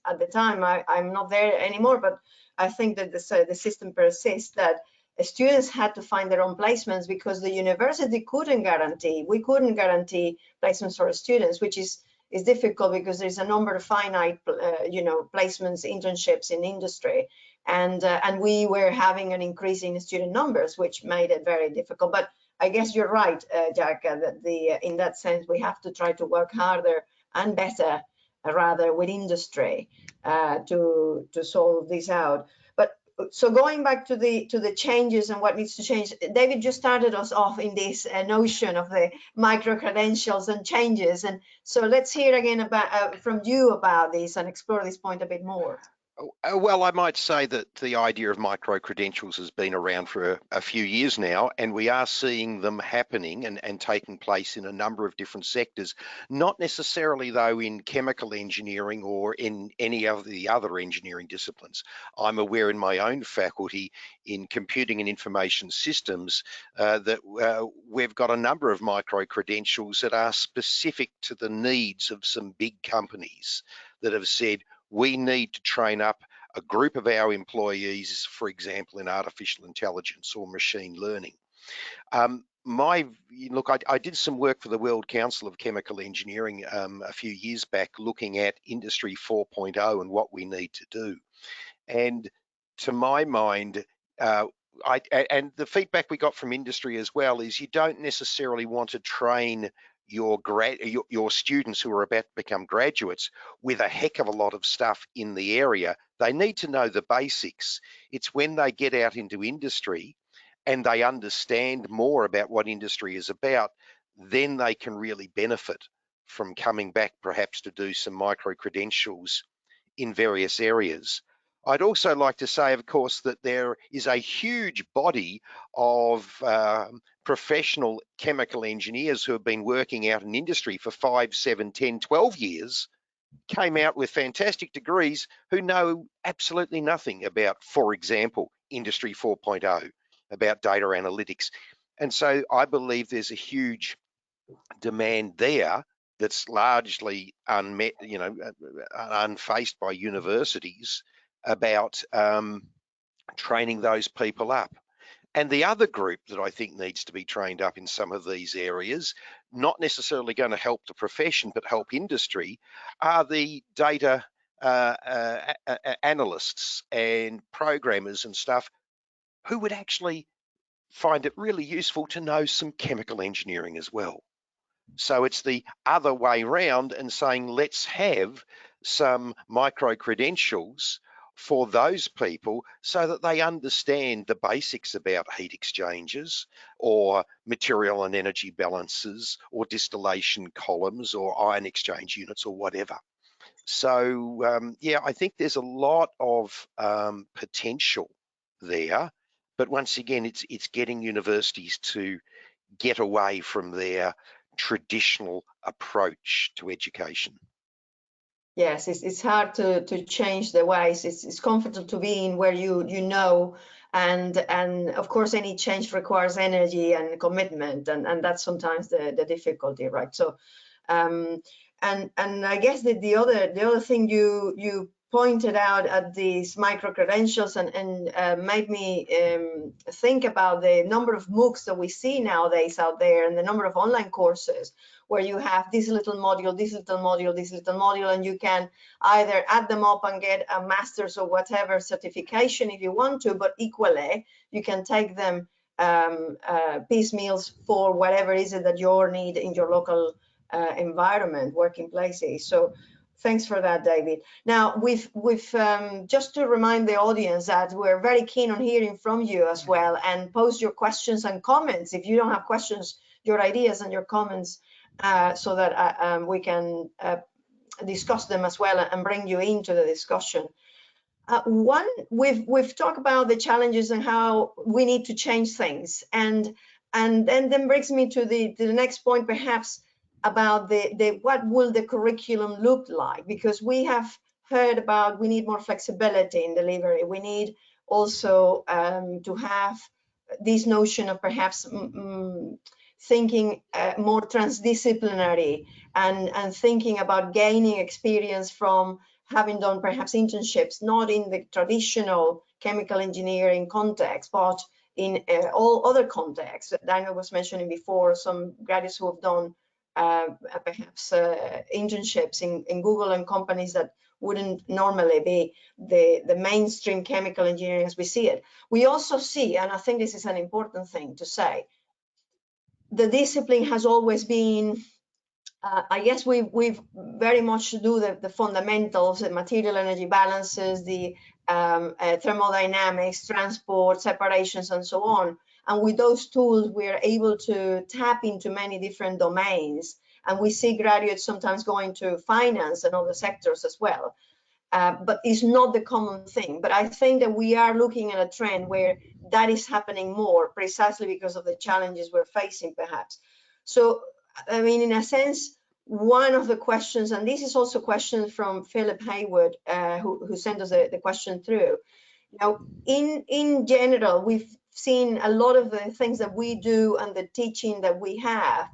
at the time, I'm not there anymore, but I think that the system persists, that students had to find their own placements because the university couldn't guarantee, we couldn't guarantee placements for students, which is difficult because there's a number of finite, placements, internships in industry. And we were having an increase in student numbers, which made it very difficult. But I guess you're right, Jack, that in that sense, we have to try to work harder and better, rather, with industry to solve this out. But so going back to the changes and what needs to change, David just started us off in this notion of the micro-credentials and changes. And so let's hear again about from you about this and explore this point a bit more. Well, I might say that the idea of micro-credentials has been around for a few years now, and we are seeing them happening and taking place in a number of different sectors, not necessarily though in chemical engineering or in any of the other engineering disciplines. I'm aware in my own faculty in computing and information systems that we've got a number of micro-credentials that are specific to the needs of some big companies that have said, we need to train up a group of our employees, for example, in artificial intelligence or machine learning. Look, I did some work for the World Council of Chemical Engineering a few years back, looking at Industry 4.0 and what we need to do. And to my mind, and the feedback we got from industry as well is you don't necessarily want to train your students who are about to become graduates with a heck of a lot of stuff in the area. They need to know the basics. It's when they get out into industry and they understand more about what industry is about, then they can really benefit from coming back perhaps to do some micro-credentials in various areas. I'd also like to say, of course, that there is a huge body of professional chemical engineers who have been working out in industry for 5, 7, 10, 12 years, came out with fantastic degrees who know absolutely nothing about, for example, Industry 4.0, about data analytics. And so I believe there's a huge demand there that's largely unmet, unfaced by universities about training those people up. And the other group that I think needs to be trained up in some of these areas, not necessarily going to help the profession, but help industry, are the data analysts and programmers and stuff who would actually find it really useful to know some chemical engineering as well. So it's the other way round and saying, let's have some micro-credentials for those people so that they understand the basics about heat exchangers or material and energy balances or distillation columns or ion exchange units or whatever. So yeah, I think there's a lot of potential there, but once again, it's getting universities to get away from their traditional approach to education. Yes, it's hard to change the ways. It's comfortable to be in where you know, and of course any change requires energy and commitment, and that's sometimes the difficulty, right? So and I guess the other thing you pointed out at these micro-credentials and made me think about the number of MOOCs that we see nowadays out there and the number of online courses where you have this little module, this little module, this little module, and you can either add them up and get a master's or whatever certification if you want to, but equally you can take them piecemeals for whatever is it that your need in your local environment, working places. So thanks for that, David. Now, we've just to remind the audience that we're very keen on hearing from you as well, and post your questions and comments if you don't have questions, your ideas and your comments, so that we can discuss them as well and bring you into the discussion. One, we've talked about the challenges and how we need to change things, and then brings me to the next point, perhaps, about what will the curriculum look like, because we have heard about we need more flexibility in delivery. We need also to have this notion of perhaps thinking more transdisciplinary and thinking about gaining experience from having done perhaps internships, not in the traditional chemical engineering context, but in all other contexts. Daniel was mentioning before some graduates who have done perhaps internships in Google and companies that wouldn't normally be the mainstream chemical engineering as we see it. We also see, and I think this is an important thing to say, the discipline has always been, I guess we've very much to do the fundamentals, the material energy balances, the thermodynamics, transport, separations, and so on. And with those tools, we are able to tap into many different domains. And we see graduates sometimes going to finance and other sectors as well. But it's not the common thing. But I think that we are looking at a trend where that is happening more, precisely because of the challenges we're facing, perhaps. So, I mean, in a sense, one of the questions, and this is also a question from Philip Haywood, who sent us the question through. Now, in general, we've seen a lot of the things that we do and the teaching that we have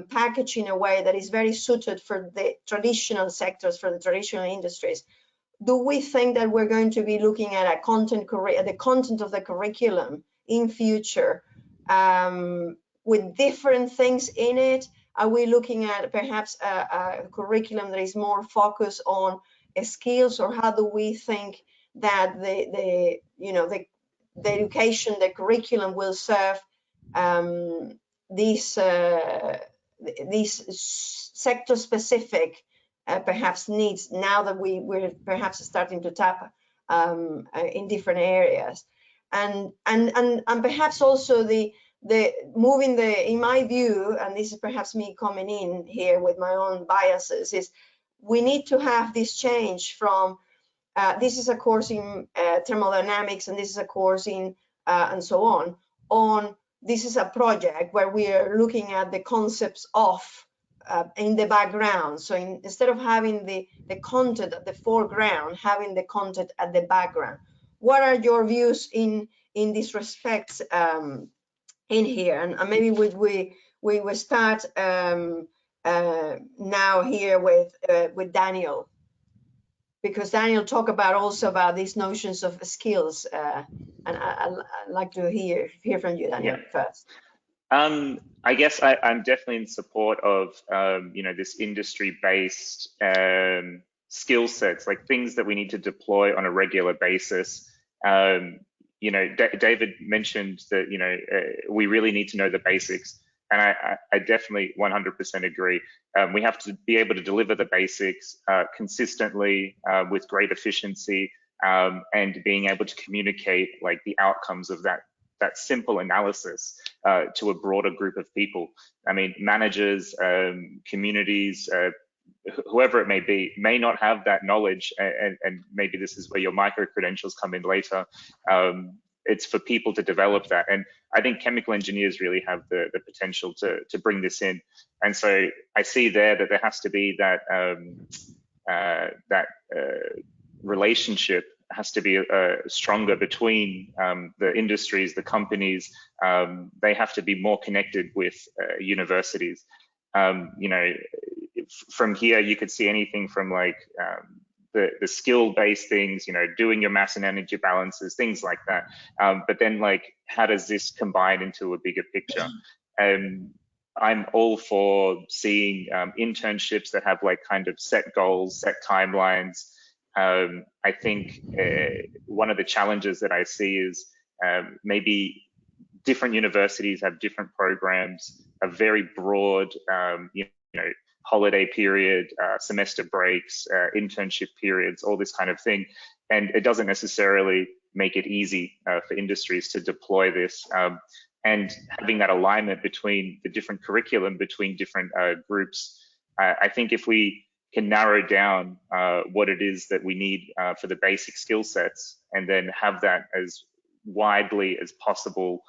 packaged in a way that is very suited for the traditional sectors, for the traditional industries. Do we think that we're going to be looking at the content of the curriculum in future with different things in it? Are we looking at perhaps a curriculum that is more focused on skills, or how do we think that the education, the curriculum will serve these sector-specific perhaps needs now that we're perhaps starting to tap in different areas, and perhaps also the moving in my view, and this is perhaps me coming in here with my own biases, is we need to have this change from this is a course in thermodynamics, and this is a course in and so on. This is a project where we are looking at the concepts of in the background. So instead of having the content at the foreground, having the content at the background. What are your views in this respect in here? And maybe we will start now here with Daniel, because Daniel talked about these notions of skills, and I'd like to hear from you, Daniel, first. I guess I'm definitely in support of this industry-based skill sets, like things that we need to deploy on a regular basis. David mentioned that we really need to know the basics, and I definitely 100% agree. We have to be able to deliver the basics consistently with great efficiency, and being able to communicate like the outcomes of that simple analysis to a broader group of people. I mean, managers, communities, whoever it may be, may not have that knowledge, and maybe this is where your micro-credentials come in later. It's for people to develop that, and I think chemical engineers really have the potential to bring this in. And so I see that there has to be that relationship has to be stronger between the industries, the companies. They have to be more connected with universities. From here, you could see anything from like the skill-based things, doing your mass and energy balances, things like that. But then, like, how does this combine into a bigger picture? I'm all for seeing internships that have like kind of set goals, set timelines. I think one of the challenges that I see is maybe different universities have different programs, a very broad, holiday period, semester breaks, internship periods, all this kind of thing. And it doesn't necessarily make it easy for industries to deploy this. And having that alignment between the different curriculum, between different groups, I think if we can narrow down what it is that we need for the basic skill sets, and then have that as widely as possible,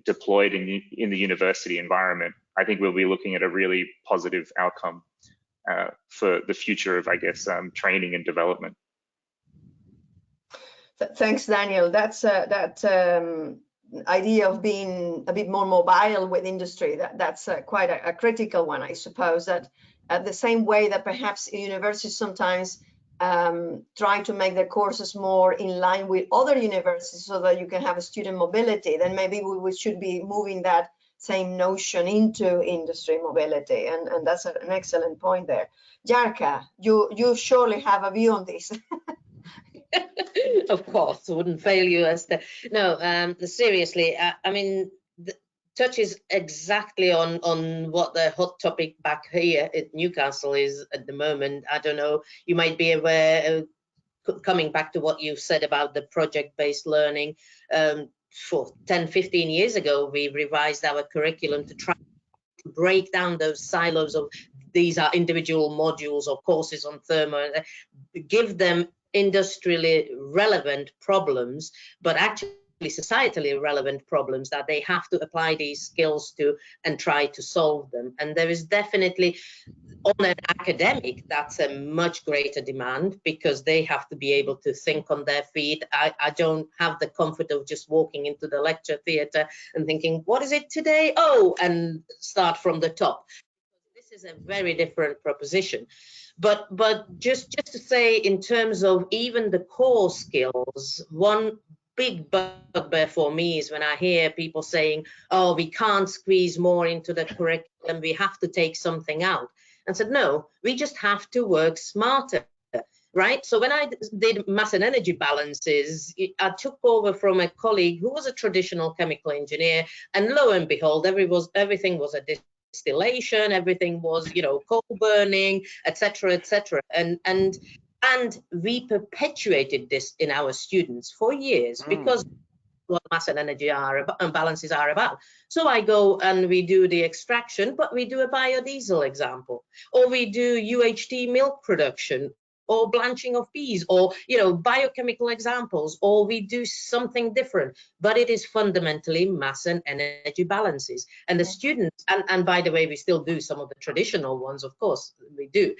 deployed in the university environment, I think we'll be looking at a really positive outcome for the future of, I guess, training and development. Thanks, Daniel. That's that idea of being a bit more mobile with industry. That's quite a critical one, I suppose. That the same way that perhaps universities sometimes try to make their courses more in line with other universities so that you can have a student mobility, then maybe we should be moving that same notion into industry mobility, and that's an excellent point there. Jarka, you surely have a view on this. Of course, wouldn't fail you, Esther. No, seriously, I mean, touches exactly on what the hot topic back here at Newcastle is at the moment. I don't know, you might be aware, coming back to what you said about the project-based learning, for 10, 15 years ago, we revised our curriculum to try to break down those silos of these are individual modules or courses on thermo, give them industrially relevant problems, but actually societally relevant problems that they have to apply these skills to and try to solve them. And there is definitely, on an academic, that's a much greater demand, because they have to be able to think on their feet. I don't have the comfort of just walking into the lecture theatre and thinking, what is it today? Oh, and start from the top. This is a very different proposition. But just to say, in terms of even the core skills, one big bugbear for me is when I hear people saying, oh, we can't squeeze more into the curriculum, we have to take something out. And said, no, we just have to work smarter, right? So when I did mass and energy balances, I took over from a colleague who was a traditional chemical engineer, and lo and behold, everything was a distillation, everything was, coal burning, etc., and we perpetuated this in our students for years because what mass and energy and balances are about. So I go and we do the extraction, but we do a biodiesel example, or we do UHT milk production, or blanching of peas, or, you know, biochemical examples, or we do something different, but it is fundamentally mass and energy balances. And the students, and by the way, we still do some of the traditional ones, of course, we do.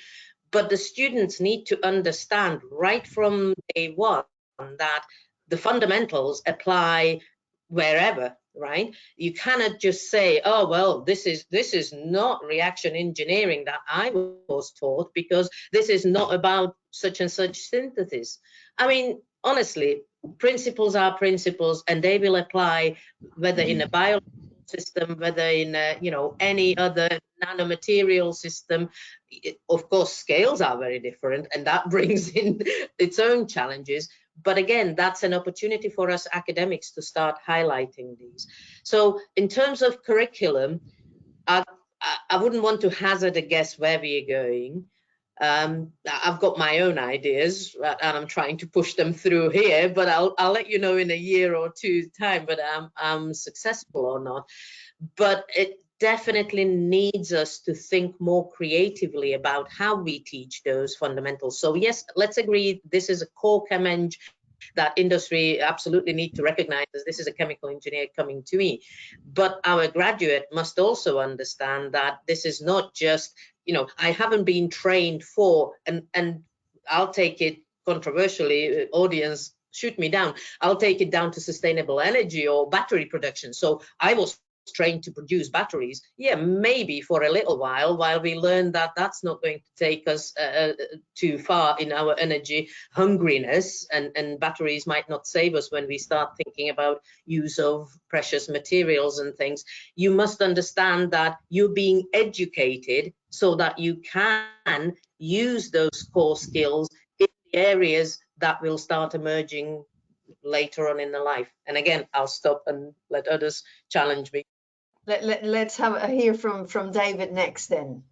But the students need to understand right from day one that the fundamentals apply wherever, right? You cannot just say, oh, well, this is not reaction engineering that I was taught, because this is not about such and such synthesis. I mean, honestly, principles are principles, and they will apply whether in a biological system, whether in a, you know, any other nanomaterial system. Of course, scales are very different, and that brings in its own challenges. But again, that's an opportunity for us academics to start highlighting these. So in terms of curriculum, I wouldn't want to hazard a guess where we are going. I've got my own ideas, and I'm trying to push them through here, but I'll let you know in a year or two's time whether I'm successful or not. But it definitely needs us to think more creatively about how we teach those fundamentals. So yes, let's agree this is a core ChemEng that industry absolutely need to recognize, as this is a chemical engineer coming to me. But our graduate must also understand that this is not just, you know, I haven't been trained for, and I'll take it controversially, audience, shoot me down, I'll take it down to sustainable energy or battery production. So I was trained to produce batteries. Yeah, maybe for a little while we learn that that's not going to take us too far in our energy hungriness, and batteries might not save us when we start thinking about use of precious materials and things. You must understand that you're being educated so that you can use those core skills in the areas that will start emerging later on in the life. And again, I'll stop and let others challenge me. Let's hear from David next then.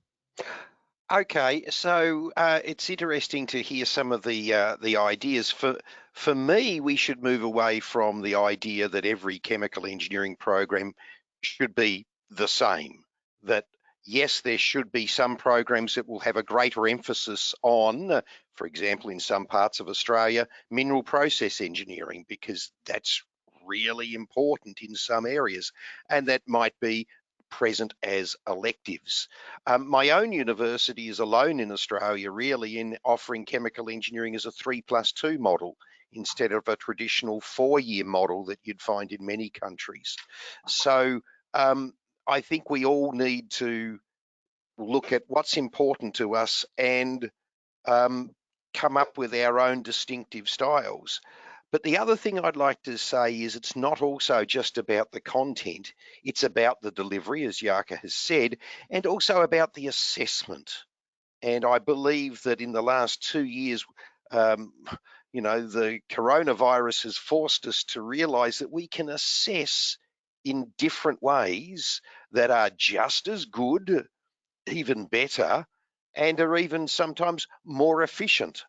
Okay, so it's interesting to hear some of the ideas. For me, we should move away from the idea that every chemical engineering program should be the same. That yes, there should be some programs that will have a greater emphasis on, for example, in some parts of Australia, mineral process engineering, because that's really important in some areas, and that might be present as electives. My own university is alone in Australia really in offering chemical engineering as a 3+2 model instead of a traditional 4-year model that you'd find in many countries. So I think we all need to look at what's important to us and come up with our own distinctive styles. But the other thing I'd like to say is it's not also just about the content, it's about the delivery, as Yaka has said, and also about the assessment. And I believe that in the last 2 years, you know, the coronavirus has forced us to realize that we can assess in different ways that are just as good, even better, and are even sometimes more efficient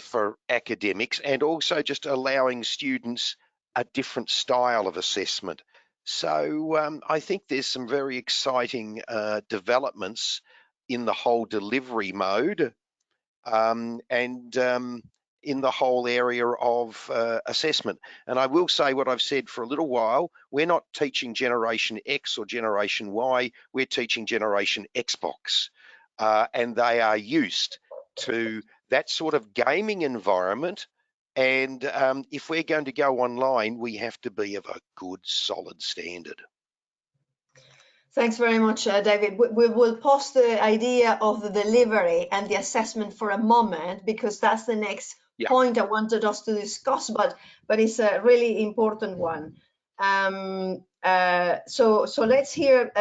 for academics, and also just allowing students a different style of assessment. So I think there's some very exciting developments in the whole delivery mode and in the whole area of assessment. And I will say what I've said for a little while, we're not teaching Generation X or Generation Y, we're teaching Generation Xbox. And they are used to that sort of gaming environment. And if we're going to go online, we have to be of a good, solid standard. Thanks very much, David. We will pause the idea of the delivery and the assessment for a moment, because that's the next point I wanted us to discuss, but it's a really important one. So let's hear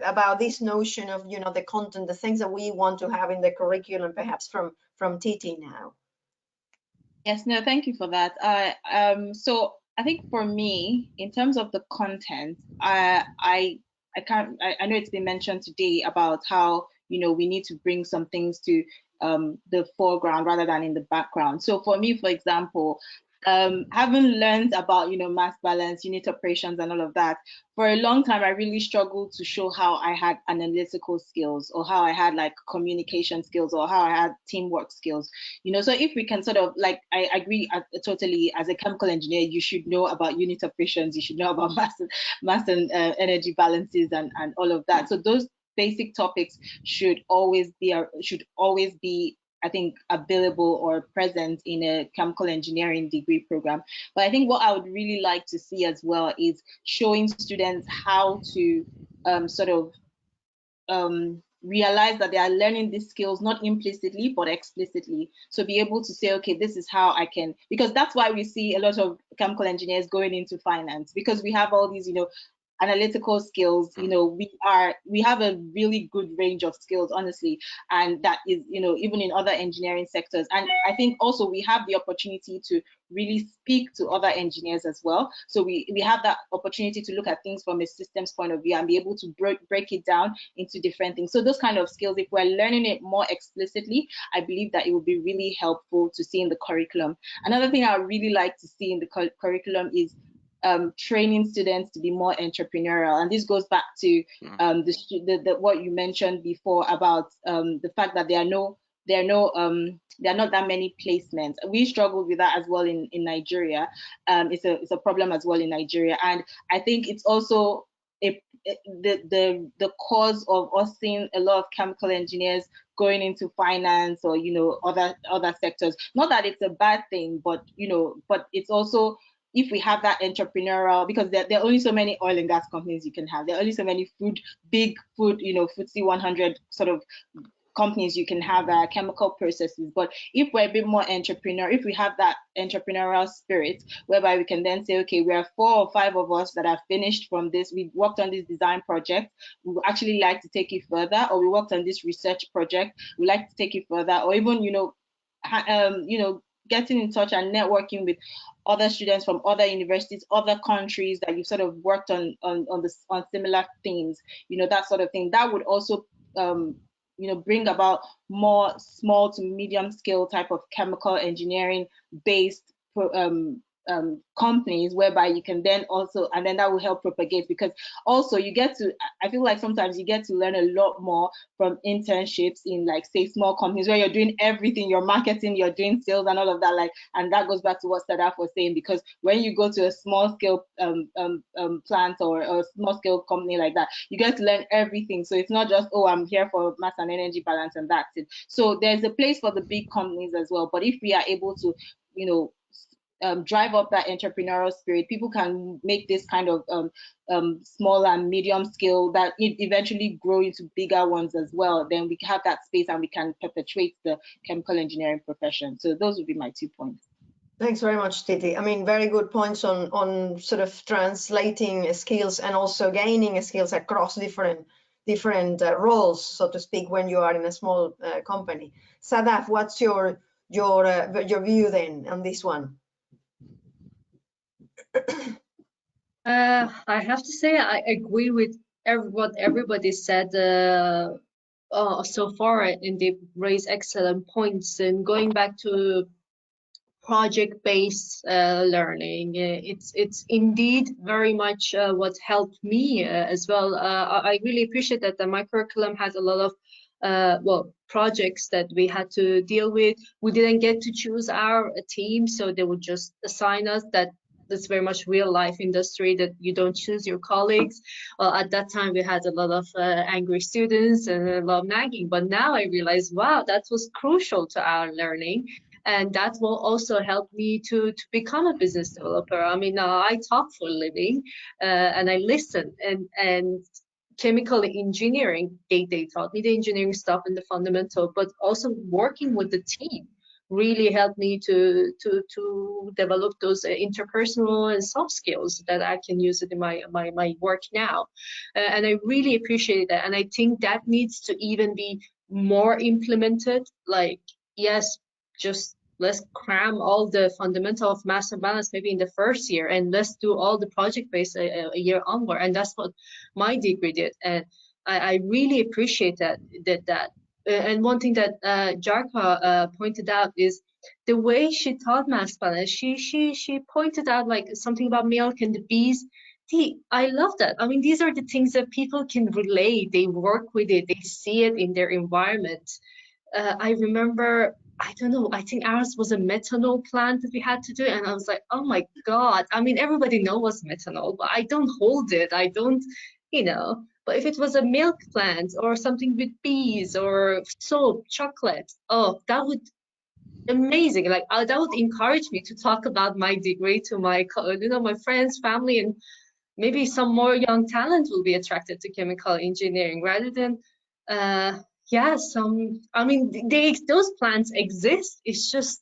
about this notion of, you know, the content, the things that we want to have in the curriculum, perhaps from Titi now. Yes, no, thank you for that. So I think for me, in terms of the content, I know it's been mentioned today about how, you know, we need to bring some things to the foreground rather than in the background. So for me, for example, having learned about, mass balance, unit operations, and all of that, for a long time, I really struggled to show how I had analytical skills, or how I had like communication skills, or how I had teamwork skills. So if we can sort of, like, I agree totally, as a chemical engineer, you should know about unit operations, you should know about mass and energy balances and all of that. So those basic topics should always be, I think, available or present in a chemical engineering degree program. But I think what I would really like to see as well is showing students how to realize that they are learning these skills not implicitly but explicitly. So be able to say, okay, this is how I can, because that's why we see a lot of chemical engineers going into finance, because we have all these, analytical skills. We have a really good range of skills, honestly, and that is, even in other engineering sectors. And I think also we have the opportunity to really speak to other engineers as well. So we have that opportunity to look at things from a systems point of view and be able to break it down into different things. So those kind of skills, if we're learning it more explicitly, I believe that it would be really helpful to see in the curriculum. Another thing I would really like to see in the curriculum is training students to be more entrepreneurial. And this goes back to what you mentioned before about the fact that there are not that many placements. We struggle with that as well in Nigeria. It's a problem as well in Nigeria. And I think it's also the cause of us seeing a lot of chemical engineers going into finance or other sectors. Not that it's a bad thing, but but it's also, if we have that entrepreneurial, because there are only so many oil and gas companies you can have. There are only so many big food, FTSE 100 sort of companies you can have, chemical processes. But if we're a bit more if we have that entrepreneurial spirit, whereby we can then say, okay, we are 4 or 5 of us that have finished from this, we worked on this design project, we would actually like to take it further, or we worked on this research project, we like to take it further, or even, getting in touch and networking with other students from other universities, other countries that you've sort of worked on similar themes, that sort of thing. That would also, bring about more small to medium scale type of chemical engineering based companies, whereby you can then also, and then that will help propagate, because also I feel like sometimes you get to learn a lot more from internships in, like, say, small companies where you're doing everything, you're marketing, you're doing sales and all of that, and that goes back to what Sadaf was saying, because when you go to a small scale plant or a small scale company like that, you get to learn everything. So it's not just, oh, I'm here for mass and energy balance and that's it. So there's a place for the big companies as well. But if we are able to, drive up that entrepreneurial spirit, people can make this kind of small and medium scale that eventually grow into bigger ones as well. Then we have that space and we can perpetuate the chemical engineering profession. So those would be my 2 points. Thanks very much, Titi. I mean, very good points on sort of translating skills and also gaining skills across different roles, so to speak, when you are in a small company. Sadaf, what's your view then on this one? I have to say I agree with what everybody said so far, and they've raised excellent points. And going back to project-based learning, it's indeed very much what helped me as well. I really appreciate that the curriculum has a lot of projects that we had to deal with. We didn't get to choose our team, so they would just assign us that. That's very much real life industry, that you don't choose your colleagues. At that time, we had a lot of angry students and a lot of nagging. But now I realize, wow, that was crucial to our learning. And that will also help me to become a business developer. I mean, I talk for a living and I listen. And chemical engineering, they taught me the engineering stuff and the fundamental, but also working with the team really helped me to develop those interpersonal and soft skills that I can use in my work now. And I really appreciate that. And I think that needs to even be more implemented. Like, yes, just let's cram all the fundamental of mass and balance maybe in the first year, and let's do all the project-based a year onward. And that's what my degree did. And I really appreciate that. And one thing that Jarka pointed out is the way she taught mass balance, she pointed out like something about milk and the bees. I love that. I mean, these are the things that people can relate. They work with it. They see it in their environment. I remember, I don't know, I think ours was a methanol plant that we had to do. And I was like, oh my God. I mean, everybody knows what's methanol, but I don't hold it. I don't, you know, but if it was a milk plant or something with bees or soap, chocolate, oh, that would amazing. Like that would encourage me to talk about my degree to my, you know, my friends, family, and maybe some more young talent will be attracted to chemical engineering rather than, yeah, I mean, those plants exist. It's just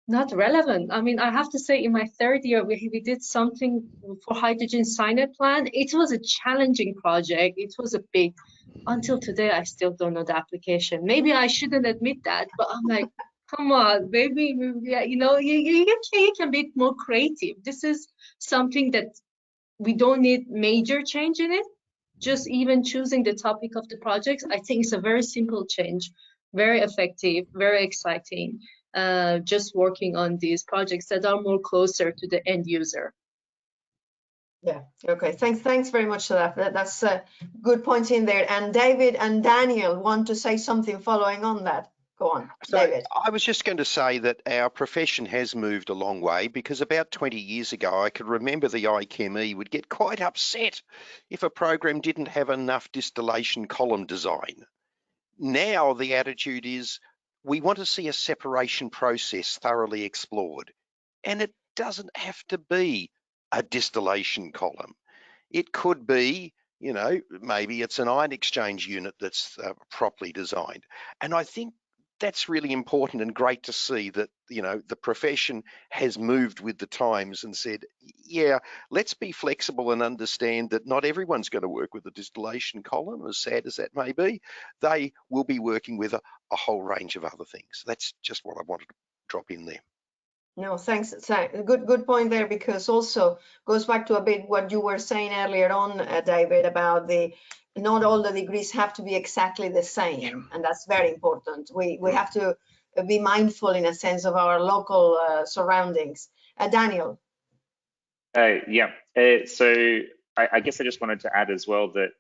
not relevant. I mean, I have to say in my third year, we did something for hydrogen cyanide plant. It was a challenging project. It was a big, until today, I still don't know the application. Maybe I shouldn't admit that, but I'm like, come on, maybe yeah, you know, you can be more creative. This is something that we don't need major change in it. Just even choosing the topic of the projects, I think it's a very simple change, very effective, very exciting. Just working on these projects that are more closer to the end user. Yeah, okay, thanks very much for that. That's good points in there. And David and Daniel want to say something following on that. Go on, so David. I was just going to say that our profession has moved a long way, because about 20 years ago, I could remember the IChemE would get quite upset if a program didn't have enough distillation column design. Now the attitude is we want to see a separation process thoroughly explored, and it doesn't have to be a distillation column. It could be, you know, maybe it's an ion exchange unit that's properly designed. And I think that's really important and great to see that, you know, the profession has moved with the times and said, yeah, let's be flexible and understand that not everyone's going to work with a distillation column, as sad as that may be. They will be working with a whole range of other things. That's just what I wanted to drop in there. No, thanks. Good point there, because also goes back to a bit what you were saying earlier on, David, about not all the degrees have to be exactly the same, and that's very important. We have to be mindful, in a sense, of our local surroundings. Daniel. Yeah. So I guess I just wanted to add as well that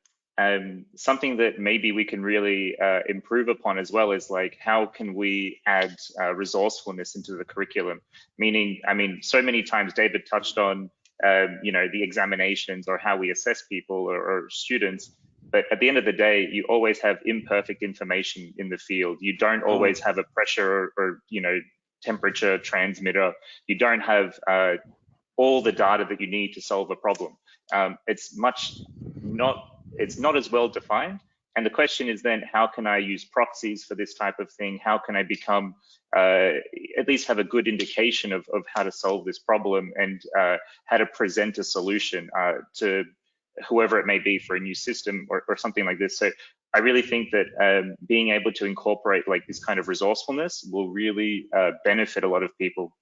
something that maybe we can really improve upon as well is like, how can we add resourcefulness into the curriculum? Meaning, I mean, so many times David touched on, you know, the examinations or how we assess people or students. But at the end of the day, you always have imperfect information in the field. You don't always have a pressure or you know, temperature transmitter. You don't have all the data that you need to solve a problem. It's not as well defined. And the question is then, how can I use proxies for this type of thing? How can I become, at least have a good indication of how to solve this problem and how to present a solution to whoever it may be for a new system or something like this. So I really think that being able to incorporate like this kind of resourcefulness will really benefit a lot of people.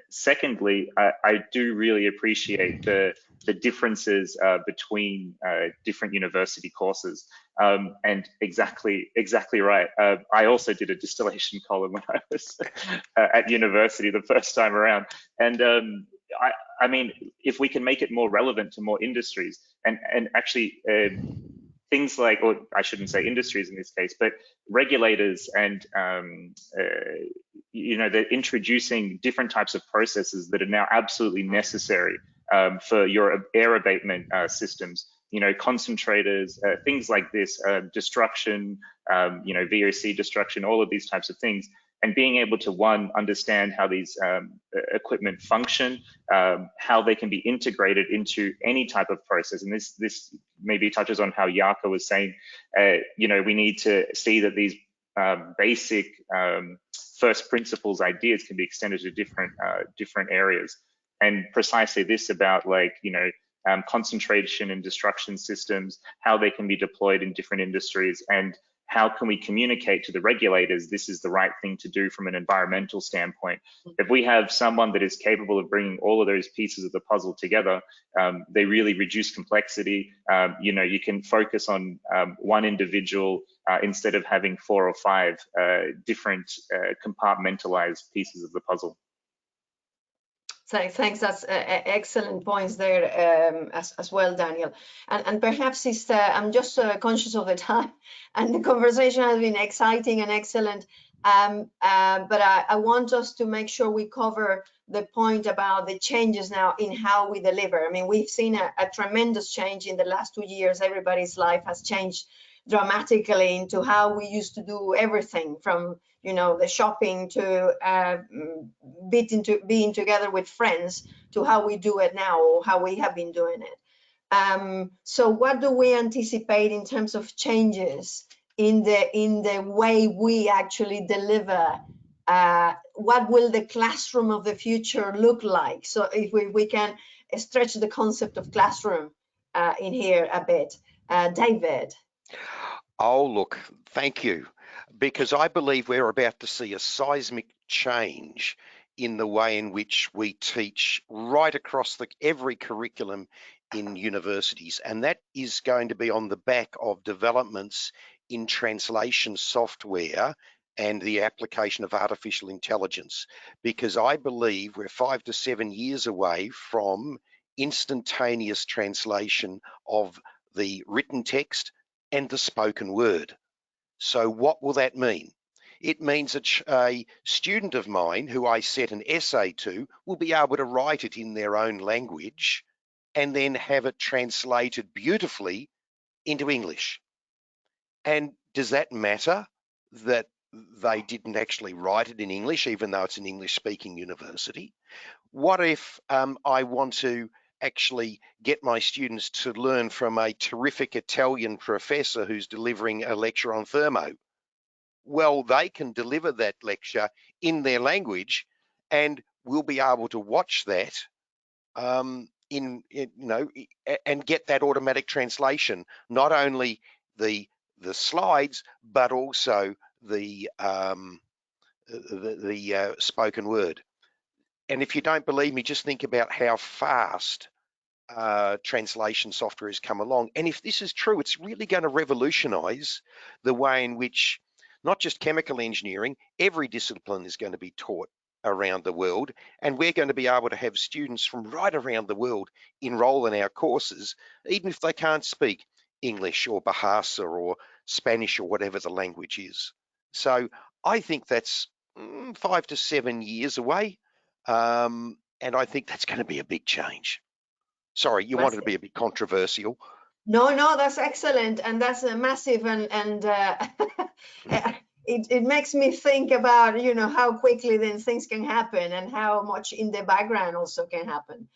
Secondly, I do really appreciate the differences between different university courses. And exactly right. I also did a distillation column when I was at university the first time around. And I mean, if we can make it more relevant to more industries and actually things like, or I shouldn't say industries in this case, but regulators and you know, they're introducing different types of processes that are now absolutely necessary for your air abatement systems. You know, concentrators, things like this, destruction, you know, VOC destruction, all of these types of things. And being able to, one, understand how these equipment function, how they can be integrated into any type of process. And this maybe touches on how Jaakko was saying, you know, we need to see that these basic first principles ideas can be extended to different areas. And precisely this about like, you know, concentration and destruction systems, how they can be deployed in different industries, and how can we communicate to the regulators this is the right thing to do from an environmental standpoint? If we have someone that is capable of bringing all of those pieces of the puzzle together, they really reduce complexity. You can focus on one individual instead of having 4 or 5 different compartmentalized pieces of the puzzle. Thanks. That's excellent points there as well, Daniel. And perhaps I'm just conscious of the time, and the conversation has been exciting and excellent. But I want us to make sure we cover the point about the changes now in how we deliver. I mean, we've seen a tremendous change in the last 2 years. Everybody's life has changed dramatically into how we used to do everything, from the shopping to being together with friends, to how we do it now, or how we have been doing it. So what do we anticipate in terms of changes in the way we actually deliver? What will the classroom of the future look like? So if we can stretch the concept of classroom in here a bit. David. Oh, look, thank you. Because I believe we're about to see a seismic change in the way in which we teach right across every curriculum in universities. And that is going to be on the back of developments in translation software and the application of artificial intelligence. Because I believe we're 5 to 7 years away from instantaneous translation of the written text and the spoken word. So what will that mean? It means that a student of mine who I set an essay to will be able to write it in their own language and then have it translated beautifully into English. And does that matter that they didn't actually write it in English, even though it's an English-speaking university? What if I want to actually get my students to learn from a terrific Italian professor who's delivering a lecture on thermo? Well, they can deliver that lecture in their language, and we'll be able to watch that and get that automatic translation, not only the slides, but also the spoken word. And if you don't believe me, just think about how fast translation software has come along. And if this is true, it's really going to revolutionize the way in which not just chemical engineering, every discipline is going to be taught around the world. And we're going to be able to have students from right around the world enroll in our courses, even if they can't speak English or Bahasa or Spanish or whatever the language is. So I think that's 5 to 7 years away. And I think that's going to be a big change. Sorry, you wanted to be a bit controversial. No, that's excellent, and that's a massive, and it makes me think about how quickly then things can happen, and how much in the background also can happen.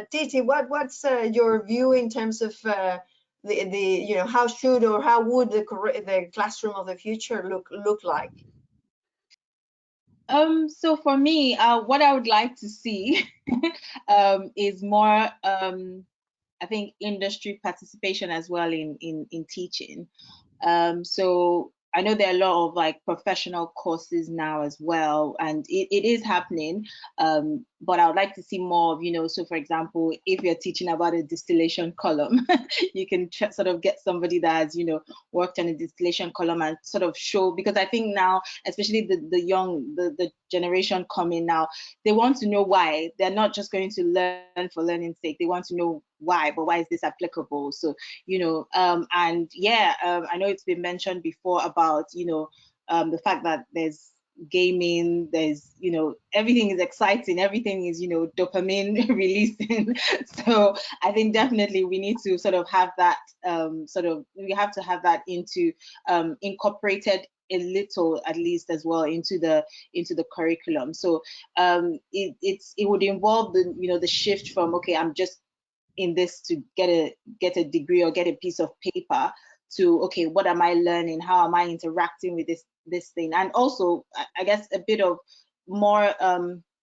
Titi, what's your view in terms of how should or how would the classroom of the future look like? So for me, what I would like to see is more, I think, industry participation as well in teaching. So I know there are a lot of like professional courses now as well, and it is happening. But I would like to see more of, so for example, if you're teaching about a distillation column, you can sort of get somebody that has, worked on a distillation column and sort of show, because I think now, especially the generation coming now, they want to know why. They're not just going to learn for learning's sake. They want to know why, but why is this applicable? So, and yeah, I know it's been mentioned before about, the fact that there's gaming, there's, everything is exciting, everything is, dopamine releasing. So I think definitely we need to sort of have that, we have to have that into incorporated a little, at least, as well into the curriculum. So it would involve the shift from, okay, I'm just in this to get a degree or get a piece of paper, to, okay, what am I learning? How am I interacting with this thing? And also, I guess, a bit of more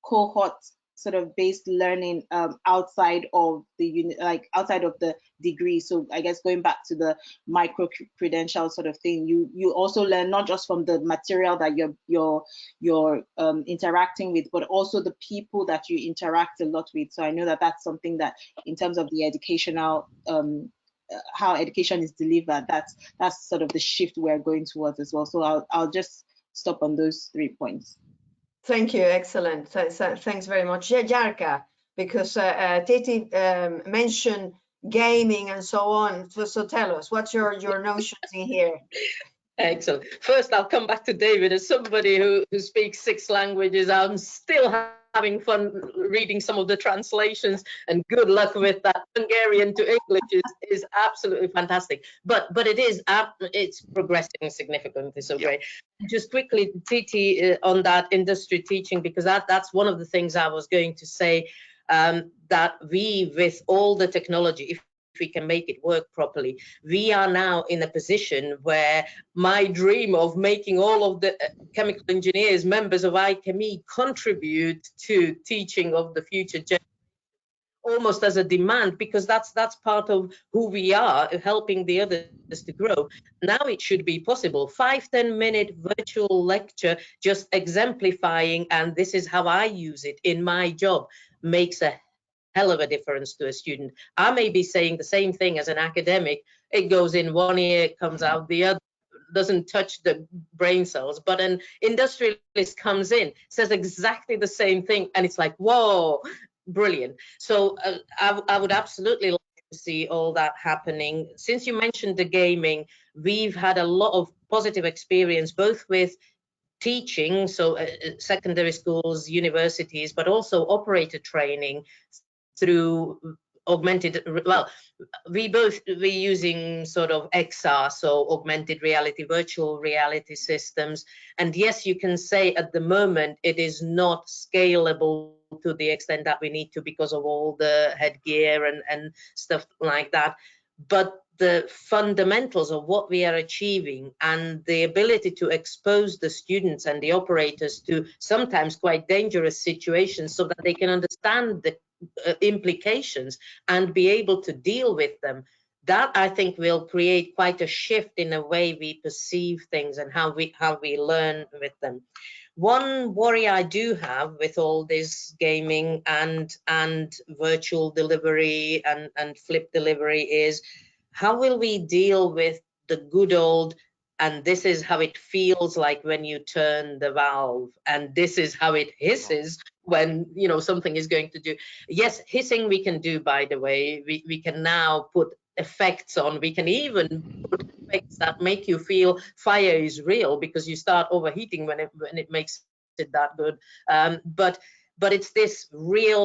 cohort sort of based learning outside of the degree. So I guess going back to the micro credential sort of thing, you also learn not just from the material that you're interacting with, but also the people that you interact a lot with. So I know that that's something that, in terms of the educational how education is delivered, that's sort of the shift we're going towards as well. So I'll just stop on those 3 points. Thank you. Excellent. Thanks very much. Jarka, because Titi mentioned gaming and so on. So tell us, what's your notions in here? Excellent. First, I'll come back to David. As somebody who speaks 6 languages, I'm still having fun reading some of the translations, and good luck with that. Hungarian to English is absolutely fantastic. But it's progressing significantly, so great. Just quickly, Titi, on that industry teaching, because that's one of the things I was going to say, that we, with all the technology, if we can make it work properly, we are now in a position where my dream of making all of the chemical engineers members of IChemE contribute to teaching of the future generation, almost as a demand, because that's part of who we are, helping the others to grow. Now it should be possible. 5-10 minute virtual lecture, just exemplifying, and this is how I use it in my job, makes a hell of a difference to a student. I may be saying the same thing as an academic. It goes in one ear, it comes out the other, doesn't touch the brain cells. But an industrialist comes in, says exactly the same thing, and it's like, whoa, brilliant. So I would absolutely like to see all that happening. Since you mentioned the gaming, we've had a lot of positive experience, both with teaching, so secondary schools, universities, but also operator training through augmented, well, we're using sort of XR, so augmented reality, virtual reality systems. And yes, you can say at the moment it is not scalable to the extent that we need to because of all the headgear and stuff like that. But the fundamentals of what we are achieving and the ability to expose the students and the operators to sometimes quite dangerous situations so that they can understand the implications and be able to deal with them, that I think will create quite a shift in the way we perceive things and how we learn with them. One worry I do have with all this gaming and virtual delivery and flip delivery is, how will we deal with the good old, and this is how it feels like when you turn the valve, and this is how it hisses when something is going to do. Yes, hissing we can do, by the way. We can now put effects on. We can even put effects that make you feel fire is real, because you start overheating when it makes it that good. But it's this real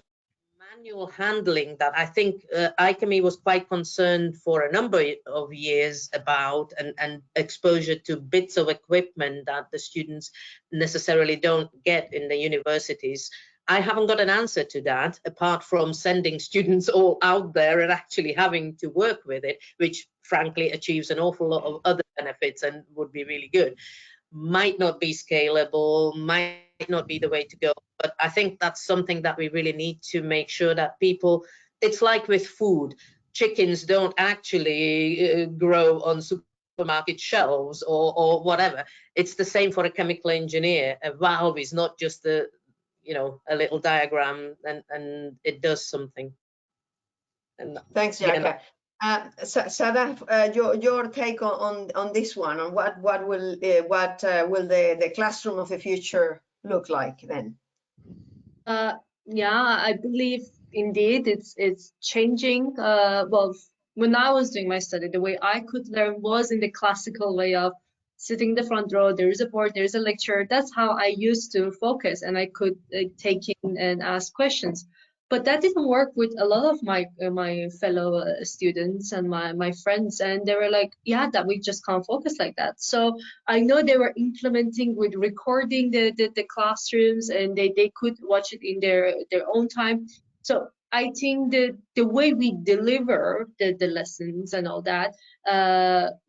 manual handling that I think IChemE was quite concerned for a number of years about, and exposure to bits of equipment that the students necessarily don't get in the universities. I haven't got an answer to that, apart from sending students all out there and actually having to work with it, which frankly achieves an awful lot of other benefits and would be really good. Might not be scalable, might not be the way to go, but I think that's something that we really need to make sure that people, it's like with food, chickens don't actually grow on supermarket shelves or whatever. It's the same for a chemical engineer. A valve is not just a little diagram, and it does something. And thanks, Jarka. Sadaf, your take on this one, on what will the classroom of the future look like then? Yeah, I believe indeed it's changing. Well, when I was doing my study, the way I could learn was in the classical way of sitting in the front row. There is a board, there is a lecturer. That's how I used to focus, and I could take in and ask questions. But that didn't work with a lot of my fellow students and my friends, and they were like, yeah, that we just can't focus like that. So I know they were implementing with recording the classrooms, and they could watch it in their own time. So I think the way we deliver the lessons and all that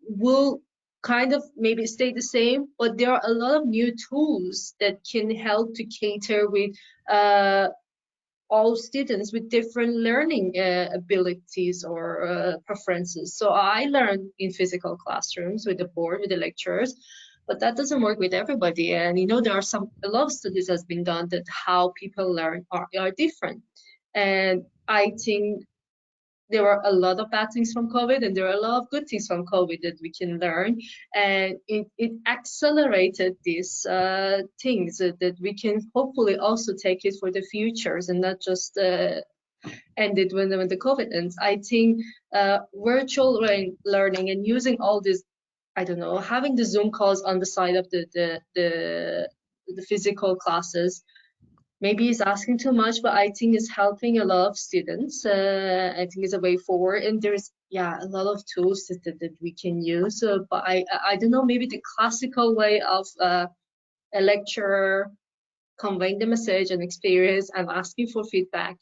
will kind of maybe stay the same, but there are a lot of new tools that can help to cater with all students with different learning abilities or preferences. So I learned in physical classrooms with the board, with the lecturers, but that doesn't work with everybody. And you know, there are a lot of studies has been done that how people learn are different. And I think there were a lot of bad things from COVID, and there are a lot of good things from COVID that we can learn. And it accelerated these things that we can hopefully also take it for the futures and not just end it when the COVID ends. I think virtual learning and using all this, I don't know, having the Zoom calls on the side of the physical classes, maybe it's asking too much, but I think it's helping a lot of students. I think it's a way forward, and there's a lot of tools that we can use. But I don't know, maybe the classical way of a lecturer conveying the message and experience and asking for feedback.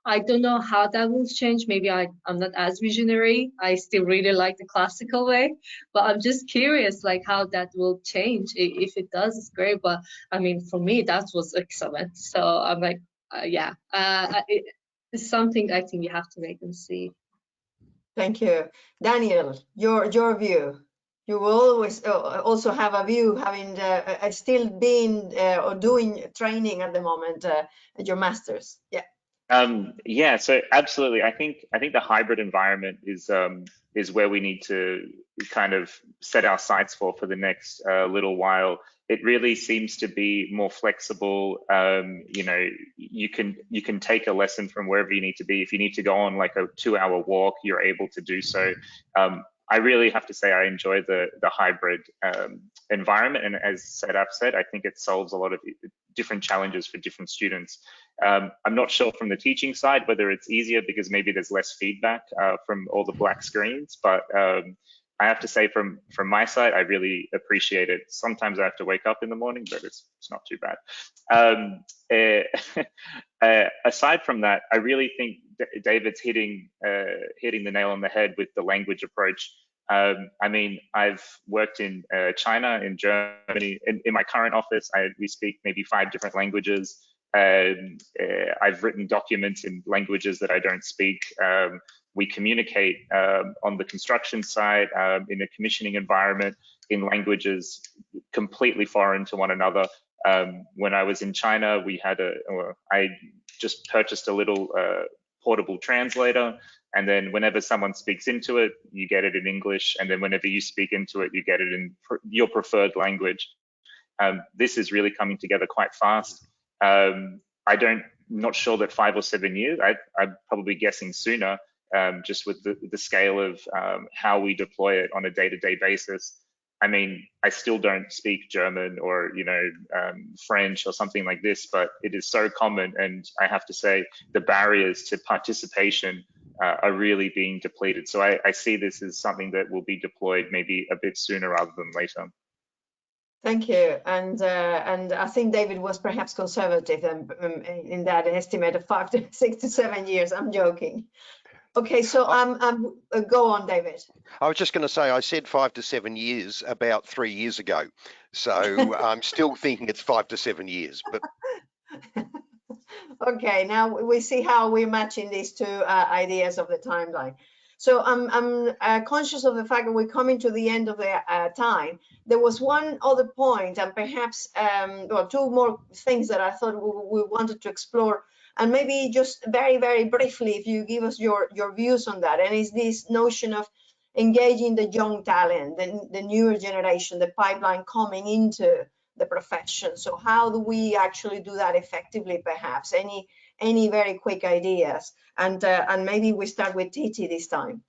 I don't know how that will change. Maybe I'm not as visionary. I still really like the classical way, but I'm just curious, like how that will change. If it does, it's great. But I mean, for me, that was excellent. So I'm like, it's something I think you have to wait and see. Thank you, Daniel. Your view. You will always also have a view, having still been or doing training at the moment at your master's. Yeah. Yeah, so absolutely. I think the hybrid environment is where we need to kind of set our sights for the next little while. It really seems to be more flexible. You know, you can take a lesson from wherever you need to be. If you need to go on like a 2-hour walk, you're able to do so. I really have to say I enjoy the hybrid environment, and as Sadaf said, I think it solves a lot of different challenges for different students. I'm not sure from the teaching side whether it's easier because maybe there's less feedback from all the black screens, but I have to say from my side, I really appreciate it. Sometimes I have to wake up in the morning, but it's not too bad. Aside from that, I really think David's hitting the nail on the head with the language approach. I mean, I've worked in China, in Germany. In my current office, we speak maybe 5 different languages. I've written documents in languages that I don't speak. We communicate on the construction side, in a commissioning environment, in languages completely foreign to one another. When I was in China, I just purchased a little portable translator, and then whenever someone speaks into it, you get it in English, and then whenever you speak into it, you get it in your preferred language. This is really coming together quite fast. I'm not sure that 5 or 7 years. I'm probably guessing sooner, just with the scale of how we deploy it on a day-to-day basis. I mean, I still don't speak German or French or something like this, but it is so common, and I have to say the barriers to participation are really being depleted. So I see this as something that will be deployed maybe a bit sooner rather than later. Thank you, and I think David was perhaps conservative in that estimate of 5 to 6 to 7 years. I'm joking. Okay, so go on, David. I was just going to say, I said 5 to 7 years about 3 years ago, so I'm still thinking it's 5 to 7 years. But okay, now we see how we're matching these two ideas of the timeline. So I'm conscious of the fact that we're coming to the end of the time. There was one other point, and perhaps well, 2 more things that I thought we wanted to explore, and maybe just very, very briefly, if you give us your views on that. And it's this notion of engaging the young talent, the newer generation, the pipeline coming into the profession. So how do we actually do that effectively, perhaps? Any very quick ideas? And maybe we start with Titi this time.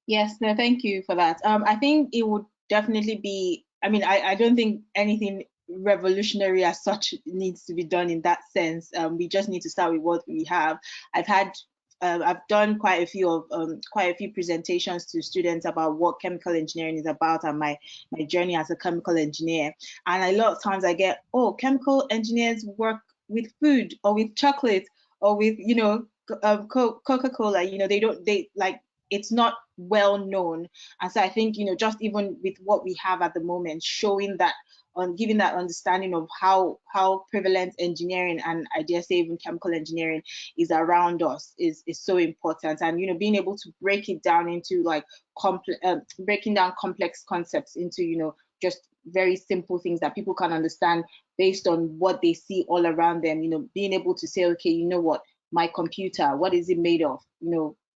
Yes, no, thank you for that. I think it would definitely be, I mean, I don't think anything revolutionary as such needs to be done in that sense. We just need to start with what we have. I've done quite a few presentations to students about what chemical engineering is about and my journey as a chemical engineer. And a lot of times I get, oh, chemical engineers work with food or with chocolate or with, Coca-Cola. It's not well known. And so I think, just even with what we have at the moment, showing that on giving that understanding of how prevalent engineering, and I dare say even chemical engineering, is around us is so important. And being able to break it down into like breaking down complex concepts into just very simple things that people can understand based on what they see all around them. Being able to say, okay, what, my computer, what is it made of?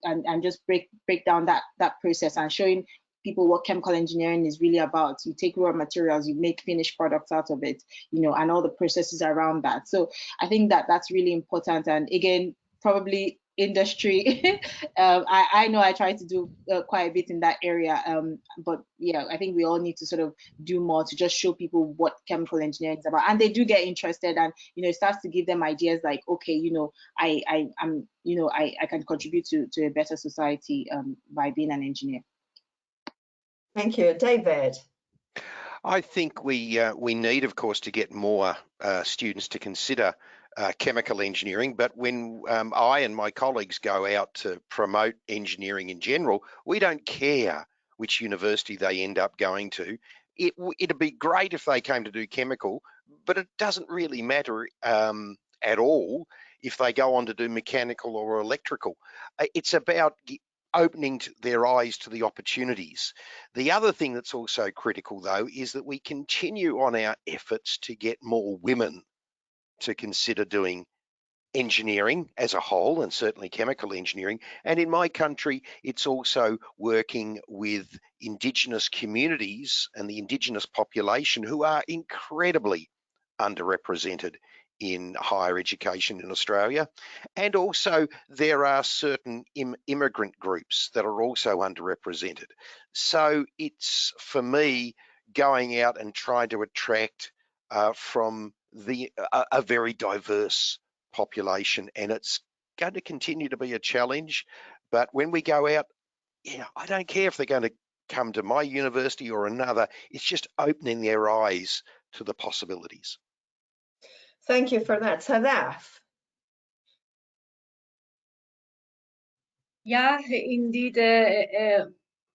And just break down that process, and showing people what chemical engineering is really about. You take raw materials, you make finished products out of it, and all the processes around that. So I think that's really important. And again, probably industry, I know I try to do quite a bit in that area, but yeah, I think we all need to sort of do more to just show people what chemical engineering is about, and they do get interested, and it starts to give them ideas like, okay, I can contribute to a better society by being an engineer. Thank you, David. I think we need, of course, to get more students to consider chemical engineering, but when I and my colleagues go out to promote engineering in general, we don't care which university they end up going to. It'd be great if they came to do chemical, but it doesn't really matter at all if they go on to do mechanical or electrical. It's about opening their eyes to the opportunities. The other thing that's also critical, though, is that we continue on our efforts to get more women to consider doing engineering as a whole, and certainly chemical engineering. And in my country, it's also working with Indigenous communities and the Indigenous population, who are incredibly underrepresented in higher education in Australia. And also there are certain immigrant groups that are also underrepresented. So it's, for me, going out and trying to attract from a very diverse population, and it's going to continue to be a challenge. But when we go out, I don't care if they're going to come to my university or another. It's just opening their eyes to the possibilities. Thank you for that. Sadaf. Yeah, indeed.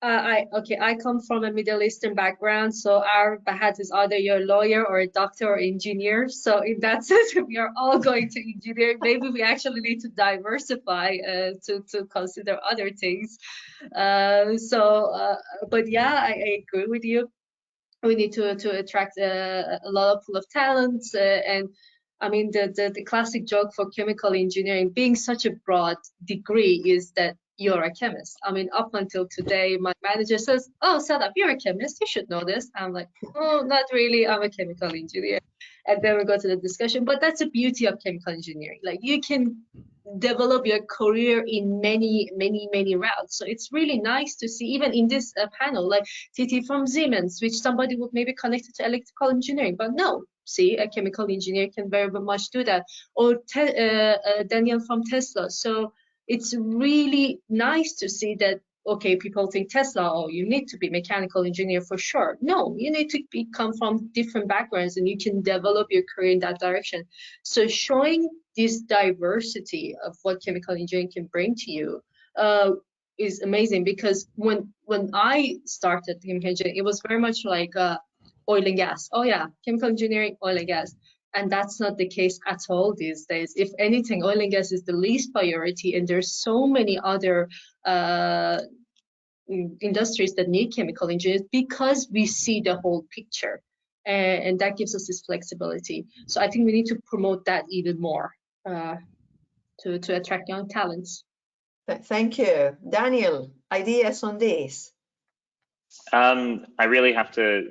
I come from a Middle Eastern background, so our path is either you're a lawyer or a doctor or engineer. So in that sense, we are all going to engineering. Maybe we actually need to diversify to consider other things. But yeah, I agree with you. We need to attract a lot of pool of talents, and I mean the classic joke for chemical engineering being such a broad degree is that you're a chemist. I mean, up until today, my manager says, "Oh, Sadaf, you're a chemist. You should know this." I'm like, "Oh, not really. I'm a chemical engineer." And then we go to the discussion. But that's the beauty of chemical engineering. Like, you can develop your career in many routes. So it's really nice to see, even in this panel, like Titi from Siemens, which somebody would maybe connect it to electrical engineering, but no. See, a chemical engineer can very much do that. Or Daniel from Tesla. So it's really nice to see that, okay, people think Tesla, oh, you need to be mechanical engineer for sure. No, you need to come from different backgrounds, and you can develop your career in that direction. So showing this diversity of what chemical engineering can bring to you is amazing, because when I started chemical engineering, it was very much like oil and gas. Oh yeah, chemical engineering, oil and gas. And that's not the case at all these days. If anything, oil and gas is the least priority, and there's so many other industries that need chemical engineers, because we see the whole picture, and that gives us this flexibility. So I think we need to promote that even more to attract young talents. Thank you. Daniel, ideas on this? I really have to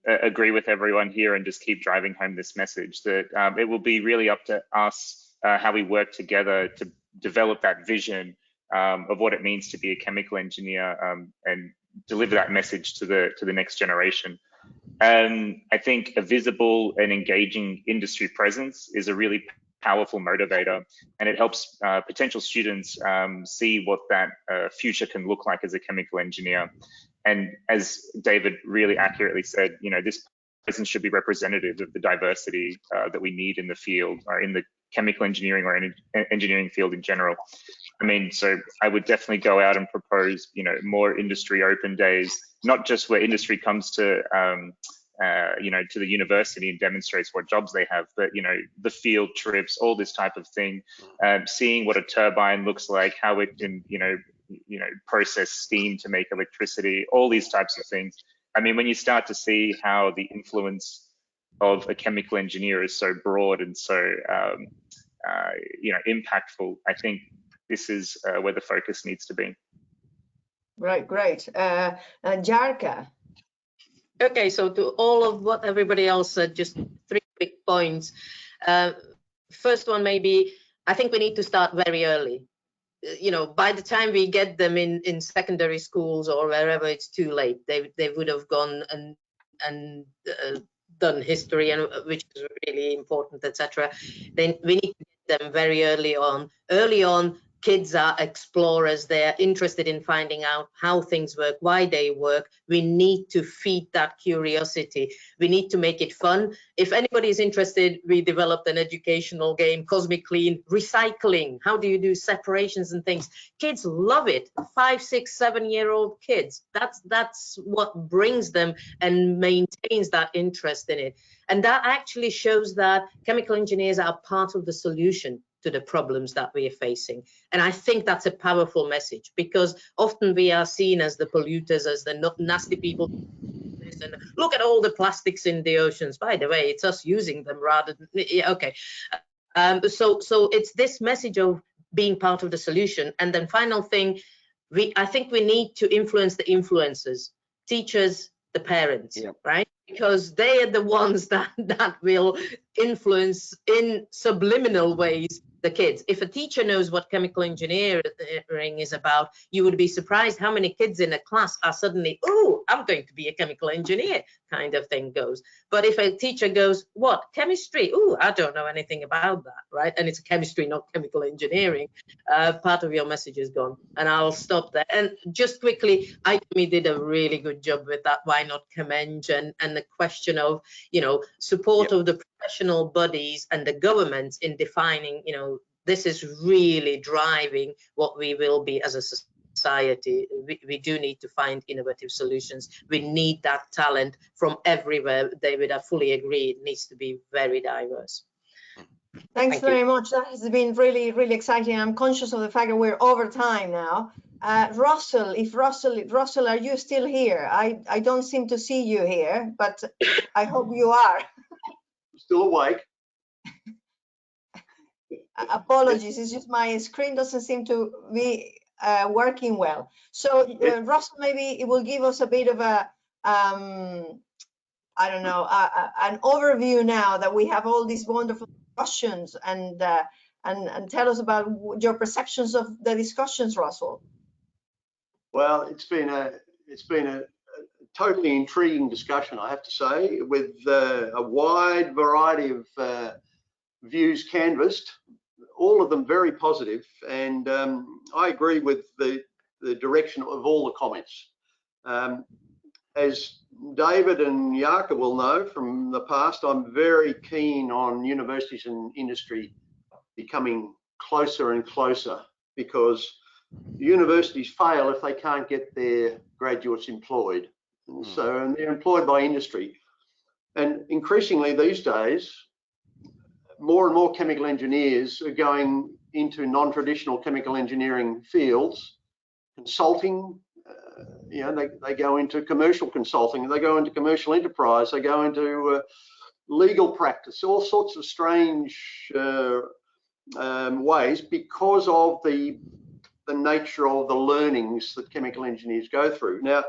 agree with everyone here and just keep driving home this message that it will be really up to us how we work together to develop that vision of what it means to be a chemical engineer and deliver that message to the next generation. I think a visible and engaging industry presence is a really powerful motivator, and it helps potential students see what that future can look like as a chemical engineer. And as David really accurately said, this presence should be representative of the diversity that we need in the field, or in the chemical engineering or engineering field in general. I mean, so I would definitely go out and propose, more industry open days, not just where industry comes to to the university and demonstrates what jobs they have. But the field trips, all this type of thing, seeing what a turbine looks like, how it can process steam to make electricity, all these types of things. I mean, when you start to see how the influence of a chemical engineer is so broad and so impactful, I think this is where the focus needs to be. Right, great. Jarka. Okay, so to all of what everybody else said, just 3 quick points. First one, maybe, I think we need to start very early. By the time we get them in secondary schools or wherever, it's too late. They would have gone and done history, and which is really important, etc. Then we need to get them very early on. Early on, kids are explorers. They're interested in finding out how things work, why they work. We need to feed that curiosity. We need to make it fun. If anybody is interested, we developed an educational game, Cosmic Clean, recycling. How do you do separations and things? Kids love it. 5, 6, 7-year-old kids. That's what brings them and maintains that interest in it. And that actually shows that chemical engineers are part of the solution to the problems that we are facing. And I think that's a powerful message, because often we are seen as the polluters, as the nasty people. And look at all the plastics in the oceans. By the way, it's us using them rather than, okay. So it's this message of being part of the solution. And then final thing, I think we need to influence the influencers, teachers, the parents, right? Because they are the ones that will influence in subliminal ways the kids. If a teacher knows what chemical engineering is about, you would be surprised how many kids in a class are suddenly, oh, I'm going to be a chemical engineer, kind of thing goes. But if a teacher goes, what, chemistry? Oh, I don't know anything about that, right? And it's chemistry, not chemical engineering. Part of your message is gone. And I'll stop there. And just quickly, ITME did a really good job with that. Why not ChemEng? And the question of, support of the professional bodies and the governments in defining, this is really driving what we will be as a society. We do need to find innovative solutions. We need that talent from everywhere. David, I fully agree. It needs to be very diverse. Thanks very much. That has been really, really exciting. I'm conscious of the fact that we're over time now. Russell, Russell, are you still here? I don't seem to see you here, but I hope you are. Still awake. Apologies, it's just my screen doesn't seem to be working well. So Russell, maybe it will give us a bit of a, I don't know, an overview now that we have all these wonderful discussions, and tell us about your perceptions of the discussions, Russell. Well, it's been a totally intriguing discussion, I have to say, with a wide variety of views canvassed, all of them very positive, and I agree with the direction of all the comments. As David and Jarka will know from the past, I'm very keen on universities and industry becoming closer and closer, because universities fail if they can't get their graduates employed. And they're employed by industry. And increasingly these days, more and more chemical engineers are going into non-traditional chemical engineering fields, consulting. They go into commercial consulting, they go into commercial enterprise, they go into legal practice, all sorts of strange ways, because of the nature of the learnings that chemical engineers go through. Now,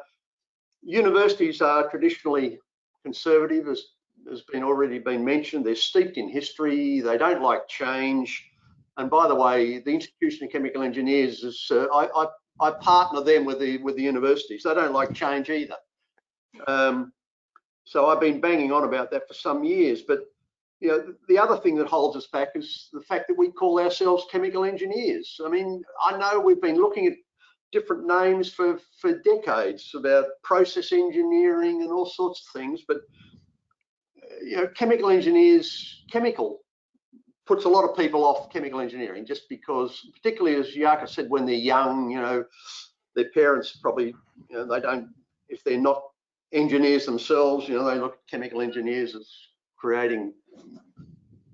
universities are traditionally conservative, as has already been mentioned. They're steeped in history, they don't like change. And by the way, the Institution of Chemical Engineers is, I partner them with the universities. They don't like change either. So I've been banging on about that for some years. But the other thing that holds us back is the fact that we call ourselves chemical engineers. I mean, I know we've been looking at different names for decades about process engineering and all sorts of things, but chemical engineers, chemical puts a lot of people off chemical engineering, just because, particularly as Jarka said, when they're young, their parents probably, they don't, if they're not engineers themselves, you know, they look at chemical engineers as creating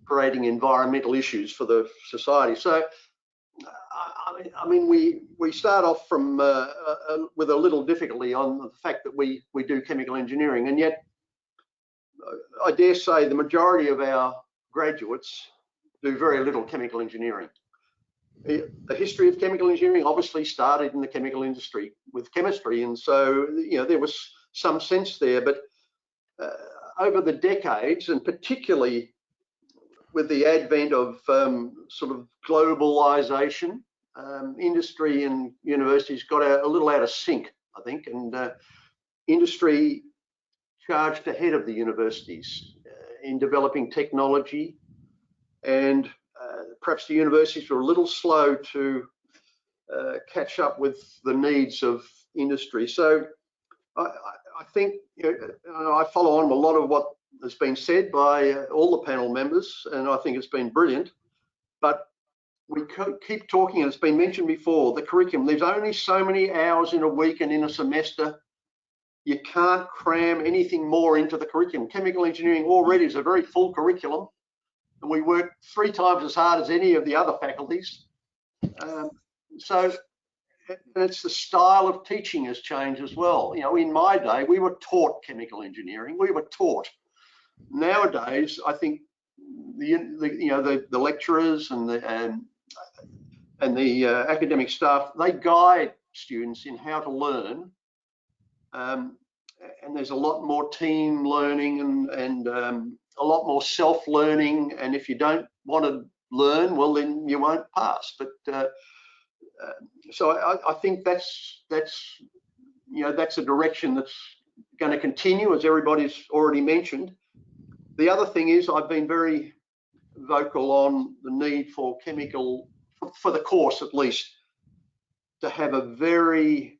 environmental issues for the society. So, I mean, we start off from with a little difficulty on the fact that we do chemical engineering, and yet I dare say the majority of our graduates do very little chemical engineering. The history of chemical engineering obviously started in the chemical industry with chemistry, and so, you know, there was some sense there, but over the decades, and particularly with the advent of sort of globalization, industry and universities got a little out of sync, I think, and industry charged ahead of the universities in developing technology, and perhaps the universities were a little slow to catch up with the needs of industry. So I think, you know, I follow on a lot of what has been said by all the panel members, and I think it's been brilliant. But we keep talking, and it's been mentioned before, the curriculum. There's only so many hours in a week and in a semester. You can't cram anything more into the curriculum. Chemical engineering already is a very full curriculum, and we work 3 times as hard as any of the other faculties. So it's the style of teaching has changed as well. You know, in my day, we were taught chemical engineering. We were taught. Nowadays, I think the lecturers and the academic staff, they guide students in how to learn, and there's a lot more team learning and a lot more self-learning. And if you don't want to learn, well, then you won't pass. But so I think that's you know, that's a direction that's going to continue, as everybody's already mentioned. The other thing is, I've been very vocal on the need for chemical, for the course at least, to have a very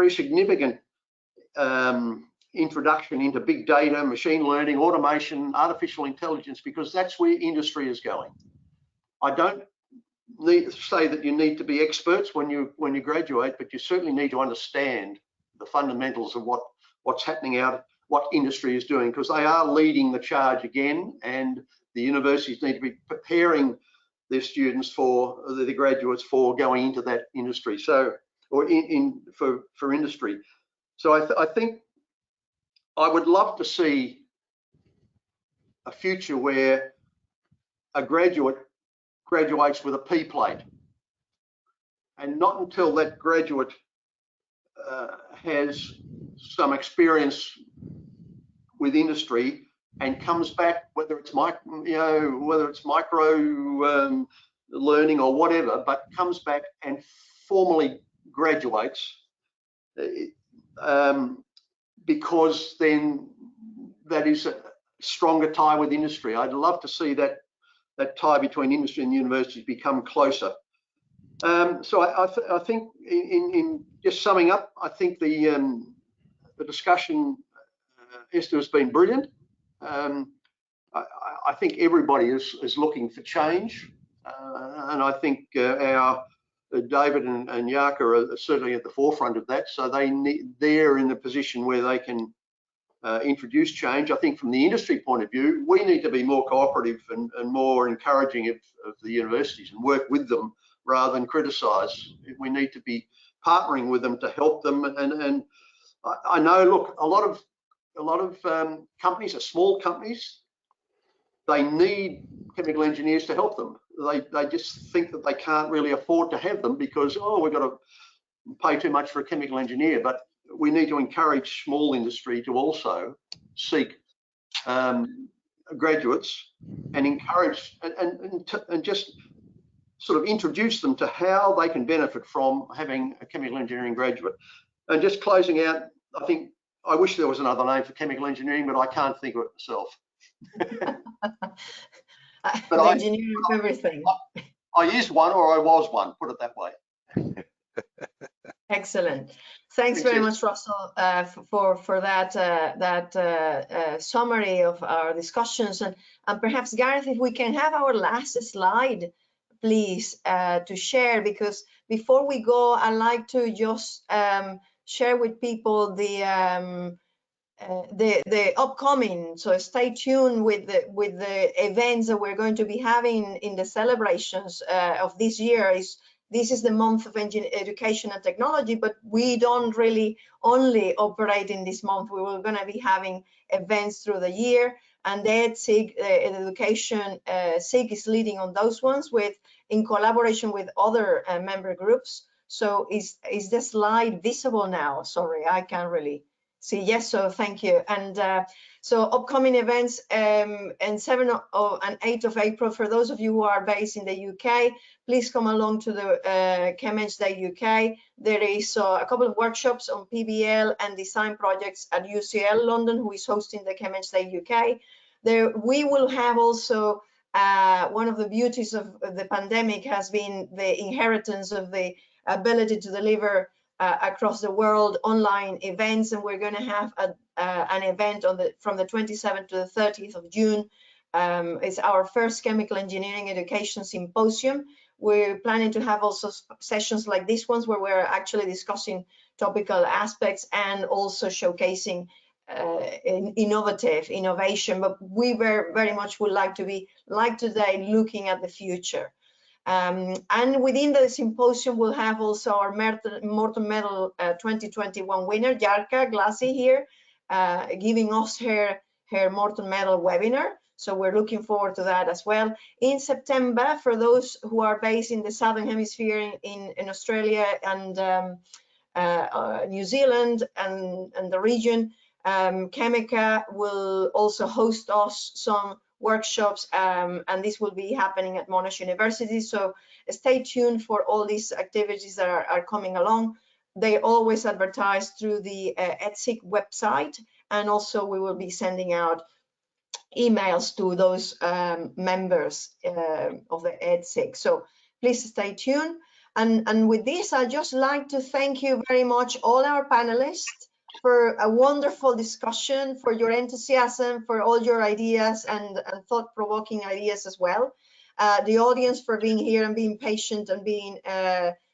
significant introduction into big data, machine learning, automation, artificial intelligence, because that's where industry is going. I don't need to say that you need to be experts when you graduate, but you certainly need to understand the fundamentals of what's happening out, what industry is doing, because they are leading the charge again, and the universities need to be preparing their students for the graduates for going into that industry. So, or for industry. So I think I would love to see a future where a graduate graduates with a P plate, and not until that graduate has some experience with industry and comes back, whether it's micro learning or whatever, but comes back and formally graduates, because then that is a stronger tie with industry. I'd love to see that tie between industry and universities become closer. So I think in just summing up, I think the discussion, Esther, has been brilliant. I think everybody is looking for change, and I think our David and Yaka are certainly at the forefront of that. So they're in the position where they can introduce change. I think from the industry point of view, we need to be more cooperative and more encouraging of the universities and work with them rather than criticise. We need to be partnering with them to help them. And I know, look, a lot of companies are small companies. They need chemical engineers to help them. They just think that they can't really afford to have them because, oh, we've got to pay too much for a chemical engineer. But we need to encourage small industry to also seek graduates and encourage and just sort of introduce them to how they can benefit from having a chemical engineering graduate. And just closing out, I think I wish there was another name for chemical engineering, but I can't think of it myself. But engineering of everything. I is one, or I was one, put it that way. Excellent. Thanks very much, Russell, for that summary of our discussions. And perhaps, Gareth, if we can have our last slide, please, to share, because before we go, I'd like to just share with people the upcoming, so stay tuned with the events that we're going to be having in the celebrations of this year. This is the month of education and technology, but we don't really only operate in this month. We were going to be having events through the year, and the EdSIG, education SIG is leading on those ones in collaboration with other member groups. So is the slide visible now? Sorry, I can't really see. Yes, so thank you. And so upcoming events and 7 and 8 of April, for those of you who are based in the UK, please come along to the ChemEng Day UK. There is a couple of workshops on PBL and design projects at UCL London, who is hosting the ChemEng Day UK. There we will have also one of the beauties of the pandemic has been the inheritance of the ability to deliver across the world online events, and we're going to have an event from the 27th to the 30th of June. It's our first chemical engineering education symposium. We're planning to have also sessions like this ones where we're actually discussing topical aspects and also showcasing innovation, but we very much would like to be, like today, looking at the future. And within the symposium, we'll have also our Morton Medal 2021 winner, Jarka Glassi here, giving us her Morton Medal webinar. So we're looking forward to that as well. In September, for those who are based in the Southern Hemisphere in Australia and New Zealand and the region, Chemica will also host us some workshops, and this will be happening at Monash University. So stay tuned for all these activities that are coming along. They always advertise through the EdSIG website, and also we will be sending out emails to those members of the EdSIG. So please stay tuned. And with this, I'd just like to thank you very much, all our panelists, for a wonderful discussion, for your enthusiasm, for all your ideas and thought-provoking ideas as well. The audience for being here and being patient and being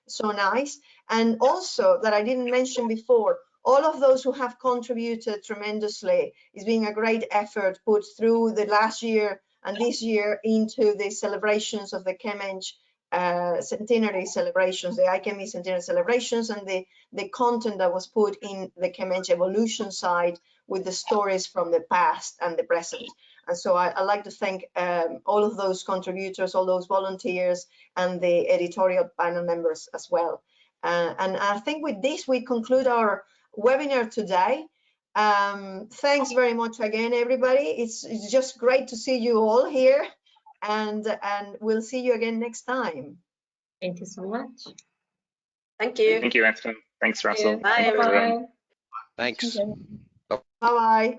so nice. And also, that I didn't mention before, all of those who have contributed tremendously. It's been a great effort put through the last year and this year into the celebrations of the ChemEng centenary celebrations, the IChemE centenary celebrations, and the content that was put in the ChemEng Evolution side with the stories from the past and the present. And so I'd like to thank all of those contributors, all those volunteers, and the editorial panel members as well. And I think with this, we conclude our webinar today. Thanks very much again, everybody. It's just great to see you all here. And we'll see you again next time. Thank you so much. Thank you. Thank you, Anton. Thanks, Russell. Bye, everyone. Thanks. Bye-bye.